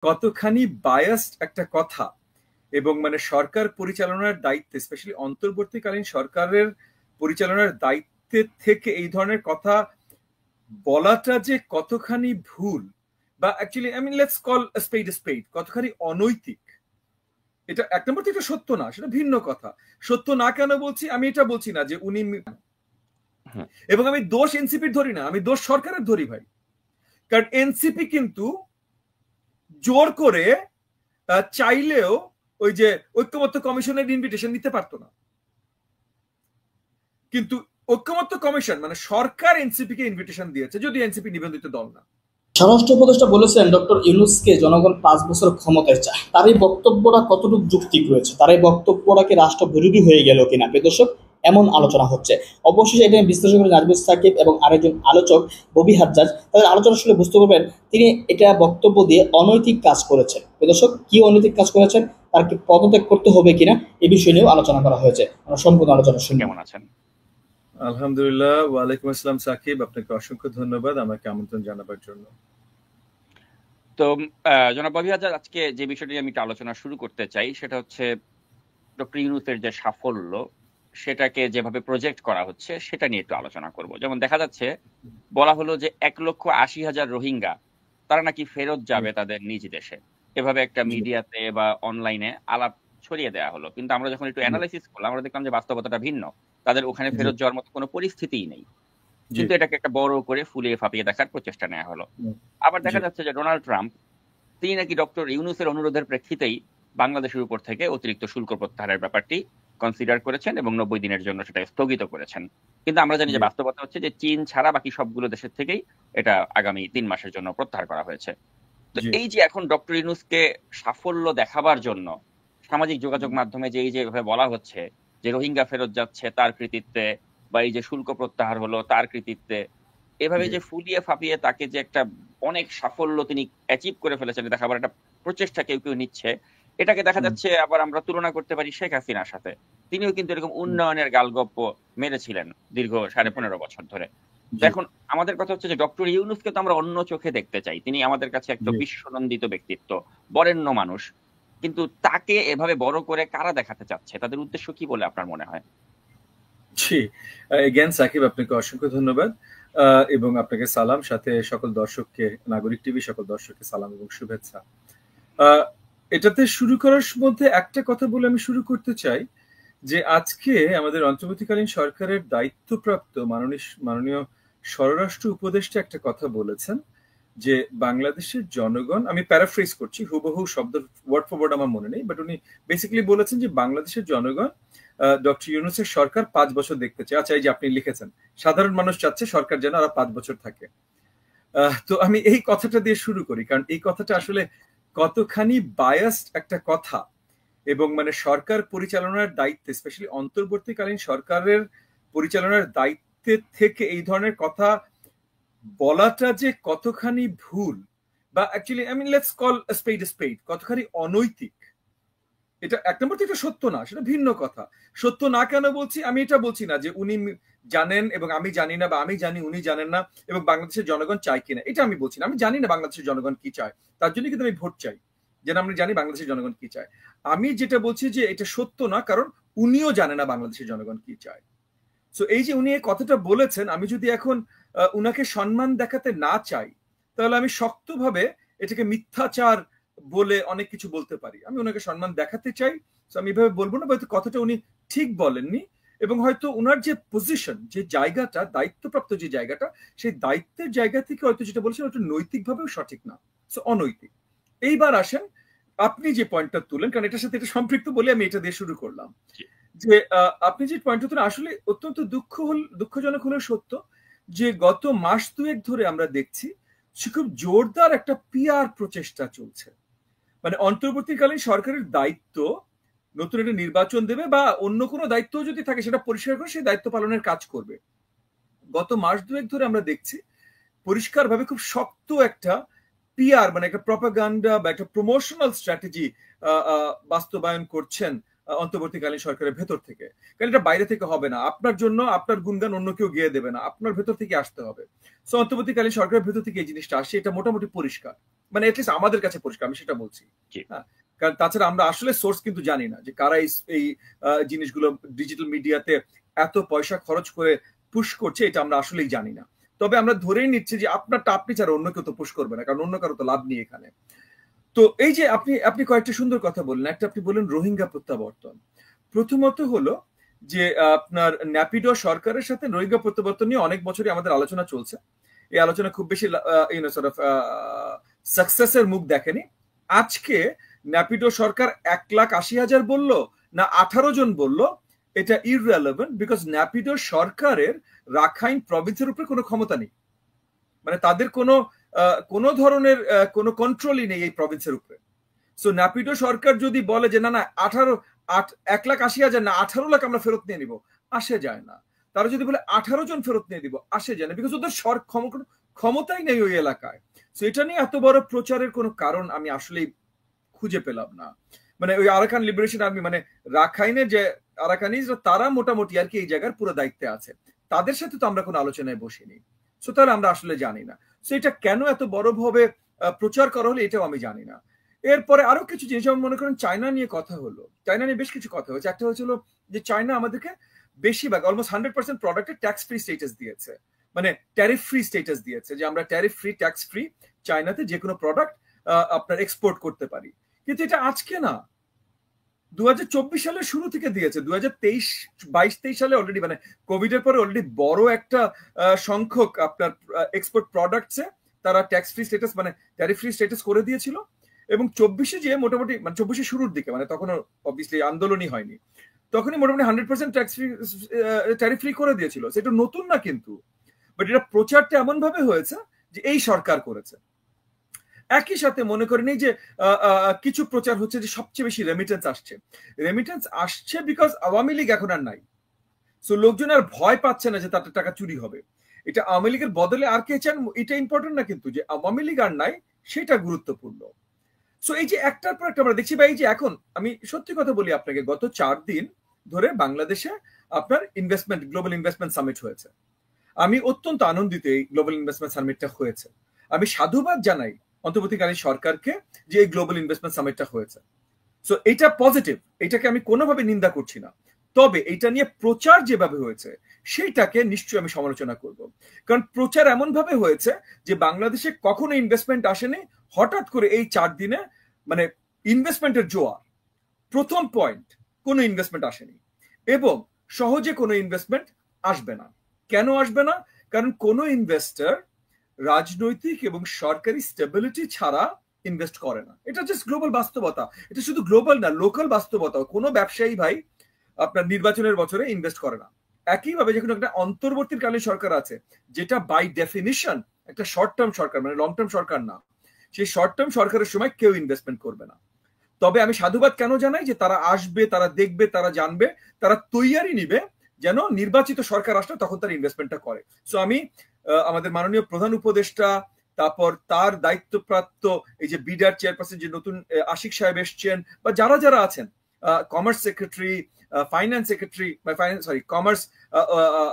কতখানি বায়াসড একটা কথা এবং মানে সরকার পরিচালনার দায়িত্বে, স্পেশালি অন্তর্বর্তীকালীন সরকারের পরিচালনার দায়িত্বে থেকে এই ধরনের কথা বলাটা যে কতখানি ভুল, বা actually I mean let's call spade spade, কতখানি অনৈতিক। এটা এক নম্বর তো এটা সত্য না, সেটা ভিন্ন কথা। সত্য না কেন বলছি, আমি এটা বলছি না যে উনি, এবং আমি দোষ এনসিপির ধরি না, আমি দোষ সরকারের ধরি ভাই। কারণ এনসিপি কিন্তু জোর করে চাইলেও ওই যে ঐক্যমত্য কমিশনের ইনভিটেশন নিতে পারতো না, কিন্তু ঐক্যমত্য কমিশন মানে সরকার এনসিপি কে ইনভিটেশন দিয়েছে, যদি এনসিপি নিবন্ধিত দল না। স্বরাষ্ট্র উপদেষ্টা বলেছেন ডক্টর ইউনূসকে জনগণ 5 বছর ক্ষমতায় চায়। তার এই বক্তব্যটা কতটুকু যৌক্তিক রয়েছে, তার এই বক্তব্যটা কি রাষ্ট্র বিরোধী হয়ে গেল কিনা, প্রিয় দর্শক, এমন আলোচনা হচ্ছে। অবশেষে এটা বিশ্লেষণ করে নাজমুল সাকিব এবং আরেকজন আলোচক ববি হাজ্জাজ, তাদের আলোচনা শুনে বুঝতে পারবেন তিনি এটা বক্তব্য দিয়ে অনৈতিক কাজ করেছেন। প্রিয় দর্শক, কি অনৈতিক কাজ করেছেন, তার কি পদত্যাগ করতে হবে কিনা এই বিষয় নিয়েও আলোচনা করা হয়েছে। আমরা সম্পূর্ণ আলোচনা শুনি। কেমন আছেন? আলহামদুলিল্লাহ, ওয়ালাইকুম আসসালাম সাকিব, আপনাকে অসংখ্য ধন্যবাদ আমাকে আমন্ত্রণ জানাবার জন্য। তো জনাব ববি হাজ্জাজ, আজকে যে বিষয়টি আমি একটু আলোচনা শুরু করতে চাই সেটা হচ্ছে ডক্টর ইউনূসের যে সাফল্য সেটাকে যেভাবে প্রজেক্ট করা হচ্ছে সেটা নিয়ে একটু আলোচনা করব। যেমন দেখা যাচ্ছে বলা হলো যে 1,80,000 রোহিঙ্গা তারা নাকি ফেরত যাবে তাদের নিজ দেশে, এভাবে একটা মিডিয়াতে বা অনলাইনে আলাপ ছড়িয়ে দেওয়া হলো। কিন্তু আমরা যখন একটু অ্যানালাইসিস করলাম আমরা দেখলাম যে বাস্তবতাটা ভিন্ন, তাদের ওখানে ফেরত যাওয়ার মতো কোনো পরিস্থিতিই নেই, কিন্তু এটাকে একটা বড় করে ফুলিয়ে ফাঁপিয়ে দেখার প্রচেষ্টা নেওয়া হলো। আবার দেখা যাচ্ছে যে ডোনাল্ড ট্রাম্প তিনি নাকি ডক্টর ইউনূসের অনুরোধের প্রেক্ষিতেই বাংলাদেশের উপর থেকে অতিরিক্ত শুল্ক প্রত্যাহারের ব্যাপারটি কনসিডার করেছেন এবং 90 দিনের জন্য সেটা স্থগিত করেছেন। কিন্তু আমরা জানি যে বাস্তবতা হচ্ছে যে চীন ছাড়া বাকি সবগুলো দেশের থেকেই এটা আগামী 3 মাসের জন্য প্রত্যাহার করা হয়েছে। তো এই যে এখন ডক্টর ইউনূসকে সাফল্য দেখাবার জন্য সামাজিক যোগাযোগ মাধ্যমে যে এই যেভাবে বলা হচ্ছে যে রোহিঙ্গা ফেরত যাচ্ছে তার কৃতিত্বে, বা এই যে শুল্ক প্রত্যাহার হলো তার কৃতিত্বে, এভাবে যে ফুলিয়ে ফাঁপিয়ে তাকে যে একটা অনেক সাফল্য তিনি অ্যাচিভ করে ফেলেছেন দেখাবার একটা প্রচেষ্টা কেউ কেউ নিচ্ছে, এটাকে দেখা যাচ্ছে আবার আমরা তুলনা করতে পারি শেখ হাসিনার সাথে। তিনিও কিন্তু এরকম উন্নয়নের গালগপ্প মেরেছিলেন দীর্ঘ 15.5 বছর ধরে। এখন আমাদের কথা হচ্ছে যে ডক্টর ইউনূসকে তো আমরা অন্য চোখে দেখতে চাই, তিনি আমাদের কাছে একটা বিশ্বনন্দিত ব্যক্তিত্ব, বরেণ্য মানুষ, কিন্তু তাকে এভাবে বড় করে কারা দেখাতে চাচ্ছে, তাদের উদ্দেশ্য কি বলে আপনার মনে হয়? জি, এগেইন সাকিব, আপনাকে অসংখ্য ধন্যবাদ এবং আপনাকে সালাম, সাথে সকল দর্শককে, নাগরিক টিভি সকল দর্শককে সালাম এবং শুভেচ্ছা। এটাতে শুরু করার মধ্যে একটা কথা বলে আমি শুরু করতে চাই যে আজকে আমাদের অন্তর্বর্তীকালীন সরকারের দায়িত্বপ্রাপ্ত মাননীয় স্বরাষ্ট্র উপদেষ্টা একটা কথা বলেছেন যে বাংলাদেশের জনগণ, আমি প্যারাফ্রেজ করছি, হুবহু শব্দ ওয়ার্ড ফর ওয়ার্ড আমার মনে নেই, বাট উনি বেসিক্যালি বলেছেন যে বাংলাদেশের জনগণ ডক্টর ইউনূসের সরকার 5 বছর দেখতে চায়। আচ্ছা, এই যে আপনি লিখেছেন সাধারণ মানুষ চাচ্ছে সরকার যেন আরো 5 বছর থাকে। তো আমি এই কথাটা দিয়ে শুরু করি, কারণ এই কথাটা আসলে কতখানি বায়াসড একটা কথা এবং মানে সরকার পরিচালনার দায়িত্বে, স্পেশালি অন্তর্বর্তীকালীন সরকারের পরিচালনার দায়িত্বে থেকে এই ধরনের কথা বলাটা যে কতখানি ভুল, বা actually I mean let's call spade spade, কতখানি অনৈতিক। এটা এক নম্বর তো এটা সত্য না, সেটা ভিন্ন কথা। সত্য না কেন বলছি, আমি এটা বলছি না যে উনি জানেন এবং আমি জানি না, বা আমি জানি উনি জানেন না এবং বাংলাদেশের জনগণ চায় কিনা, এটা আমি বলছি না। আমি জানি না বাংলাদেশের জনগণ কি চায়, তার জন্য কিন্তু আমি ভোট চাই, যেন আমি জানি বাংলাদেশের জনগণ কি চায়। আমি যেটা বলছি যে এটা সত্য না, কারণ উনিও জানে না বাংলাদেশের জনগণ কি চায়। সো এই যে উনি এই কথাটা বলেছেন, আমি যদি এখন উনাকে সম্মান দেখাতে না চাই তাহলে আমি শক্তভাবে এটাকে মিথ্যাচার বলে অনেক কিছু বলতে পারি। আমি ওনাকে সম্মান দেখাতে চাই, আমি এভাবে বলবো না, হয়তো কথাটা উনি ঠিক বলেননি, এবং হয়তো ওনার যে পজিশন, যে জায়গাটা, দায়িত্বপ্রাপ্ত যে জায়গাটা, সেই দায়িত্বের জায়গা থেকে হয়তো যেটা বলেছেন ওটা নৈতিকভাবেও সঠিক না, অনৈতিক। এইবার আসেন আপনি যে পয়েন্টটা তুলেন, কারণ এটার সাথে এটা সম্পৃক্ত বলে আমি এটা দিয়ে শুরু করলাম, যে আপনি যে পয়েন্টটা তুলেন আসলে অত্যন্ত দুঃখজনক হলেও সত্য যে গত মাস 2 ধরে আমরা দেখছি খুব জোরদার একটা পিআর প্রচেষ্টা চলছে। মানে অন্তর্বর্তীকালীন সরকারের দায়িত্ব নতুন একটা নির্বাচন দেবে বা অন্য কোনো দায়িত্ব যদি থাকে সেটা পরিষ্কার করে সেই দায়িত্ব পালনের কাজ করবে। গত মাস 2 ধরে আমরা দেখছি পরিষ্কারভাবে খুব শক্ত একটা পিআর, মানে একটা প্রপাগান্ডা বা একটা প্রমোশনাল স্ট্র্যাটেজি বাস্তবায়ন করছেন অন্তর্বর্তীকালীন সরকারের ভেতর থেকে, কারণ এটা বাইরে থেকে হবে না। আপনার জন্য আপনার গুণগান অন্য কেউ গেয়ে দেবে না, আপনার ভেতর থেকে আসতে হবে। সো অন্তর্বর্তীকালীন সরকারের ভেতর থেকে এই জিনিসটা আসছে, এটা মোটামুটি পরিষ্কার, মানে এটলিস্ট আমাদের কাছে পরিষ্কার, আমি সেটা বলছি। হ্যাঁ, কারণ তাছাড়া আমরা আসলে সোর্স কিন্তু জানি না যে কারা এই জিনিসগুলো ডিজিটাল মিডিয়াতে এত পয়সা খরচ করে পুশ করছে, এটা আমরা আসলেই জানি না। তবে আমরা ধরেই নিচ্ছি যে আপনারটা আপনি ছাড়া অন্য কেউ তো পুশ করবে না, কারণ অন্য কারো তো লাভ নেই এখানে। তো এই যে আপনি কয়েকটা সুন্দর কথা বললেন, একটা আপনি বললেন রোহিঙ্গা প্রত্যাবর্তন। প্রথমত হলো যে আপনার ন্যাপিডো সরকারের সাথে রোহিঙ্গা প্রত্যাবর্তন নিয়ে অনেক বছরই আমাদের আলোচনা চলছে। এই আলোচনা খুব বেশি সাকসেসের মুখ দেখেনি। আজকে ন্যাপিডো সরকার 1,80,000 বললো না 18 জন বললো, এটা ইররেলেভেন্ট, বিকজ ন্যাপিডো সরকারের রাখাইন প্রভিন্সের উপরে কোনো ক্ষমতা নেই, মানে তাদের কোনো ধরনের কোনো কন্ট্রোলই নেই এই প্রভিন্সের উপরে। সো ন্যাপিডো সরকার যদি বলে যে না 1,80,000 না 18 লাখ আমরা ফেরত নিয়ে নিব, আসে যায় না। তারা যদি বলে 18 জন ফেরত নিয়ে দিব, আসে যায় না, বিকজ ওদের ক্ষমতাই নেই ওই এলাকায়। সো এটা নিয়ে এত বড় প্রচারের কোনো কারণ আমি আসলেই খুঁজে পেলাম না। মানে ওই আরাকান লিবারেশন আর্মি, মানে রাখাইনের যে আরাকানিজ, তারা মোটামুটি আর কি এই জায়গার পুরো দায়িত্বে আছে, তাদের সাথে তো আমরা কোনো আলোচনায় বসিনি। সো তাহলে আমরা আসলে জানি না। সো এটা কেন এত বড়ভাবে প্রচার করা হলো, এটাও আমি জানি না। এরপরে আরো কিছু জিনিস, যেমন মনে করেন চায়না নিয়ে কথা হলো, চায়না নিয়ে বেশ কিছু কথা হয়েছে। একটা হয়েছিল যে চায়না আমাদেরকে বেশিরভাগ অলমোস্ট 100% প্রোডাক্টে ট্যাক্স ফ্রি স্টেটাস দিয়েছে, মানে ট্যারিফ ফ্রি স্টেটাস দিয়েছে, যে আমরা ট্যারিফ ফ্রি ট্যাক্স ফ্রি চায়নাতে যে কোনো প্রোডাক্ট আপনার এক্সপোর্ট করতে পারি। কিন্তু এটা আজকে না, 2024 সালের শুরু থেকে দিয়েছে। 2022-23 সালে অলরেডি, মানে কোভিড এর পরে অলরেডি বড় একটা সংখ্যক আপনার এক্সপোর্ট প্রোডাক্টসে তারা ট্যাক্স ফ্রি স্ট্যাটাস, মানে ট্যারিফ ফ্রি স্ট্যাটাস করে দিয়েছিল। এবং 24-এ যে মোটামুটি, মানে 24-এর শুরুর দিকে, মানে তখন অবভিয়াসলি আন্দোলনই হয়নি, তখনই মোটামুটি 100% ট্যাক্স ফ্রি ট্যারিফ ফ্রি করে দিয়েছিল। সেটা নতুন না কিন্তু, বাট এটা প্রচারটা এমন ভাবে হয়েছে যে এই সরকার করেছে। একই সাথে মনে করেন এই যে কিছু প্রচার হচ্ছে যে সবচেয়ে বেশি রেমিটেন্স আসছে বিকজ আওয়ামী লীগ এখন আর নাই। সো লোকজন আর ভয় পাচ্ছে না যে তাদের টাকা চুরি হবে। এটা আওয়ামী লীগের বদলে আর কে চান, এটা ইম্পর্টেন্ট না, কিন্তু যে আওয়ামী লীগ আর নাই সেটা গুরুত্বপূর্ণ। সো এই যে একটার পর একটা আমরা দেখছি, বা এই যে এখন আমি সত্যি কথা বলি আপনাকে, গত 4 দিন ধরে বাংলাদেশে আপনার গ্লোবাল ইনভেস্টমেন্ট সামিট হয়েছে। আমি অত্যন্ত আনন্দিত এই গ্লোবাল ইনভেস্টমেন্ট সামিটটা হয়েছে। আমি সাধুবাদ জানাই অন্তর্বর্তীকালীন সরকারকে যে এই গ্লোবাল ইনভেস্টমেন্ট সামিটটা হয়েছে। সো এটা পজিটিভ, এটাকে আমি কোনোভাবে নিন্দা করছি না। তবে এটা নিয়ে প্রচার যেভাবে হয়েছে সেইটাকে নিশ্চয়ই আমি সমালোচনা করব। কারণ প্রচার এমন ভাবে হয়েছে যে বাংলাদেশে কখনো ইনভেস্টমেন্ট আসেনি, হঠাৎ করে এই 4 দিনে মানে ইনভেস্টমেন্টের জোয়ার। প্রথম পয়েন্ট, কোনো ইনভেস্টমেন্ট আসেনি এবং সহজে কোনো ইনভেস্টমেন্ট আসবে না। কেন আসবে না? কারণ কোনো ইনভেস্টর রাজনৈতিক এবং সরকারি স্টেবিলিটি ছাড়া ইনভেস্ট করে না। এটা জাস্ট গ্লোবাল বাস্তবতা। এটা শুধু গ্লোবাল না, লোকাল বাস্তবতা। কোনো ব্যবসায়ী ভাই আপনার নির্বাচনের বছরে ইনভেস্ট করে না। একইভাবে যখন একটা অন্তর্বর্তীকালীন সরকার আছে, যেটা বাই ডেফিনিশন একটা শর্ট টার্ম সরকার, মানে লং টার্ম সরকার না, সেই শর্ট টার্ম সরকারের সময় কেউ ইনভেস্টমেন্ট করবে না। তবে আমি সাধুবাদ কেন জানাই যে তারা আসবে, তারা দেখবে, তারা জানবে, তারা তৈয়ারি নিবে যেন নির্বাচিত সরকার আসলে তখন তারা ইনভেস্টমেন্টটা করে। সো আমি আমাদের মাননীয় প্রধান উপদেষ্টা, তারপর তার দায়িত্বপ্রাপ্ত এই যে বিডার চেয়ারপারসন যে নতুন আশিক সাহেব এসছেন, বা যারা যারা আছেন, commerce secretary, finance secretary, commerce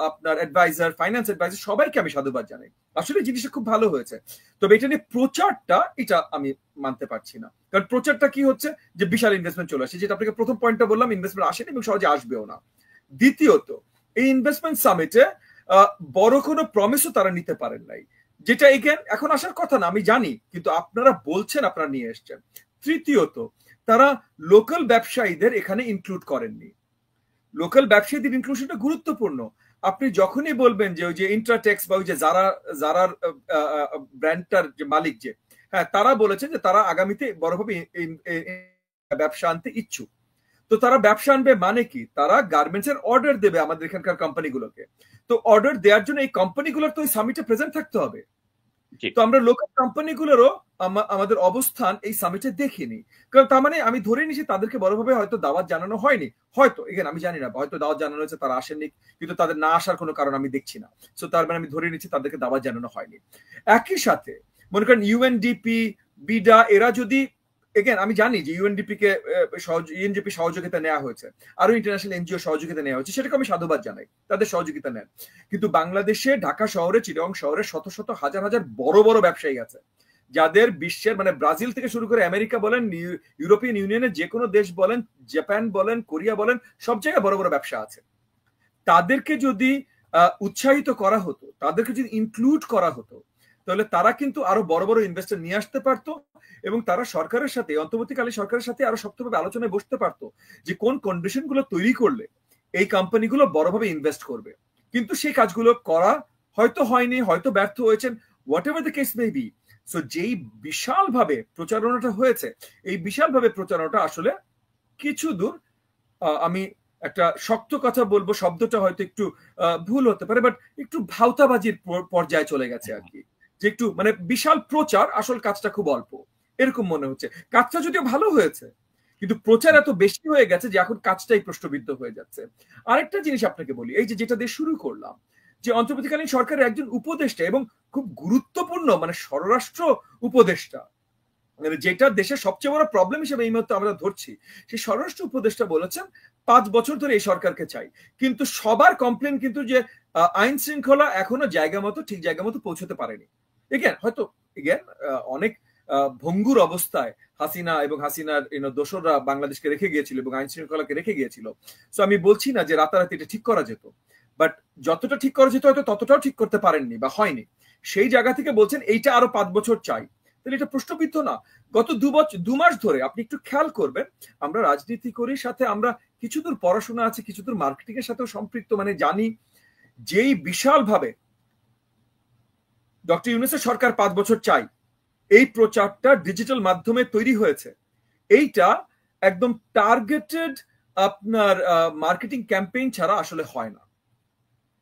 আপনার অ্যাডভাইজার, ফাইন্যান্স অ্যাডভাইজার, সবাইকে আমি সাধুবাদ জানাই। আসলে জিনিসটা খুব ভালো হয়েছে। তবে এটা নিয়ে প্রচারটা, এটা আমি মানতে পারছি না। কারণ প্রচারটা কি হচ্ছে যে বিশাল ইনভেস্টমেন্ট চলে আসে, যেটা আপনাকে প্রথম পয়েন্টটা বললাম, ইনভেস্টমেন্ট আসেনি এবং সহজে আসবেও না। দ্বিতীয়ত, এই ইনভেস্টমেন্ট সামিটে বড় কোনো প্রমিসও তারা নিতে পারেন নাই, যেটা এখন আসার কথা না, আমি জানি, কিন্তু আপনারা বলছেন আপনারা নিয়ে এসছেন। তৃতীয়ত, তারা লোকাল ব্যবসায়ীদের এখানে ইনক্লুড করেননি। লোকাল ব্যবসায়ীদের ইনক্লুশনটা গুরুত্বপূর্ণ। আপনি যখনই বলবেন যে ওই যে ইন্ট্রাটেক্স বা ওই যে যারার ব্র্যান্ডটার যে মালিক, যে হ্যাঁ, তারা বলেছেন যে তারা আগামীতে বড়ভাবে ব্যবসা আনতে ইচ্ছুক। তো তারা ব্যবসা আনবে মানে কি? তারা গার্মেন্টস এর অর্ডার দেবে আমাদের এখানকার কোম্পানিগুলোকে। তো অর্ডার দেওয়ার জন্য এই কোম্পানিগুলোর তো ওই সামিটে প্রেজেন্ট থাকতে হবে। তো আমরা লোকাল কোম্পানিগুলোরও আমাদের অবস্থান এই সামিটে দেখিনি। কারণ তার মানে আমি ধরে নিয়েছি তাদেরকে বড়ভাবে হয়তো দাওয়াত জানানো হয়নি। হয়তো আমি জানি না, হয়তো দাওয়াত জানানো হয়েছে, তারা আসেননি, কিন্তু তাদের না আসার কোনো কারণ আমি দেখছি না। সো তার মানে আমি ধরে নিচ্ছি তাদেরকে দাওয়াত জানানো হয়নি। একই সাথে মনে করেন ইউএনডিপি, বিডা, এরা যদি এগেন আমি জানি যে ইউএনডিপি কে ইউএনডিপি সহযোগিতা নেওয়া হয়েছে, আরো ইন্টারন্যাশনাল এনজিও সহযোগিতা নেওয়া হয়েছে, সেটাকে আমি সাধুবাদ জানাই, তাদের সহযোগিতা নেন। কিন্তু বাংলাদেশে ঢাকা শহরে, চিটাগং শহরে শত শত হাজার হাজার বড় বড় ব্যবসায়ী আছে, যাদের বিশ্বের মানে ব্রাজিল থেকে শুরু করে আমেরিকা বলেন, ইউরোপিয়ান ইউনিয়নের যে কোনো দেশ বলেন, জাপান বলেন, কোরিয়া বলেন, সব জায়গায় বড় বড় ব্যবসা আছে। তাদেরকে যদি উৎসাহিত করা হতো, তাদেরকে যদি ইনক্লুড করা হতো, তাহলে তারা কিন্তু আরো বড় বড় ইনভেস্টর নিয়ে আসতে পারতো এবং তারা সরকারের সাথে, অন্তর্বর্তীকালীন সরকারের সাথে আরো শক্তভাবে আলোচনায় বসতে পারতো যে কোন কন্ডিশন গুলো তৈরি করলে এই কোম্পানিগুলো বড়ভাবে ইনভেস্ট করবে। কিন্তু সেই কাজগুলো করা হয়তো হয়নি, হয়তো ব্যর্থ হয়েছেন, what ever the case may be. So যেই বিশাল ভাবে প্রচারণাটা হয়েছে, এই বিশাল ভাবে প্রচারণাটা আসলে কিছু দূর, আমি একটা শক্ত কথা বলবো, শব্দটা হয়তো একটু ভুল হতে পারে, বাট একটু ভাওতাবাজির পর্যায়ে চলে গেছে আর কি, যে একটু মানে বিশাল প্রচার, আসল কাজটা খুব অল্প, এরকম মনে হচ্ছে। কাজটা যদিও ভালো হয়েছে, কিন্তু প্রচার এত বেশি হয়ে গেছে যে এখন কাজটাই প্রশ্নবিদ্ধ হয়ে যাচ্ছে। আরেকটা জিনিস আপনাকে বলি, এই যে যেটা দিয়ে শুরু করলাম, যে অন্তর্বর্তীকালীন সরকারের একজন উপদেষ্টা এবং খুব গুরুত্বপূর্ণ মানে স্বরাষ্ট্র উপদেষ্টা, মানে যেটা দেশের সবচেয়ে বড় প্রবলেম হিসেবে এই মুহূর্তে আমরা ধরছি, সেই স্বরাষ্ট্র উপদেষ্টা বলেছেন 5 বছর ধরে এই সরকারকে চাই। কিন্তু সবার কমপ্লেন কিন্তু যে আইন শৃঙ্খলা এখনো জায়গা মতো, ঠিক জায়গা মতো পৌঁছতে পারেনি। এগেন হয়তো অনেক ভঙ্গুর অবস্থায় হাসিনা এবং হাসিনার দোসররা বাংলাদেশকে রেখে গিয়েছিল এবং আইন শৃঙ্খলাকে রেখে গিয়েছিল। সো আমি বলছি না যে রাতারাতি এটা ঠিক করা যেত, বাট যতটা ঠিক করা যেত হয়তো ততটাও ঠিক করতে পারেননি বা হয়নি। সেই জায়গা থেকে বলছেন এইটা আরো 5 বছর চাই, তাহলে এটা প্রশ্নবিদ্ধ না? গত 2 মাস ধরে আপনি একটু খেয়াল করবেন, আমরা রাজনীতি করি, সাথে আমরা কিছু দূর পড়াশোনা আছে, কিছু দূর মার্কেটিং এর সাথেও সম্পৃক্ত, মানে জানি যেই বিশাল ভাবে ডক্টর ইউনূসের সরকার 5 বছর চাই, এই প্রচারটা ডিজিটাল মাধ্যমে তৈরি হয়েছে। এইটা একদম টার্গেটেড আপনার মার্কেটিং ক্যাম্পেইন ছাড়া আসলে হয় না।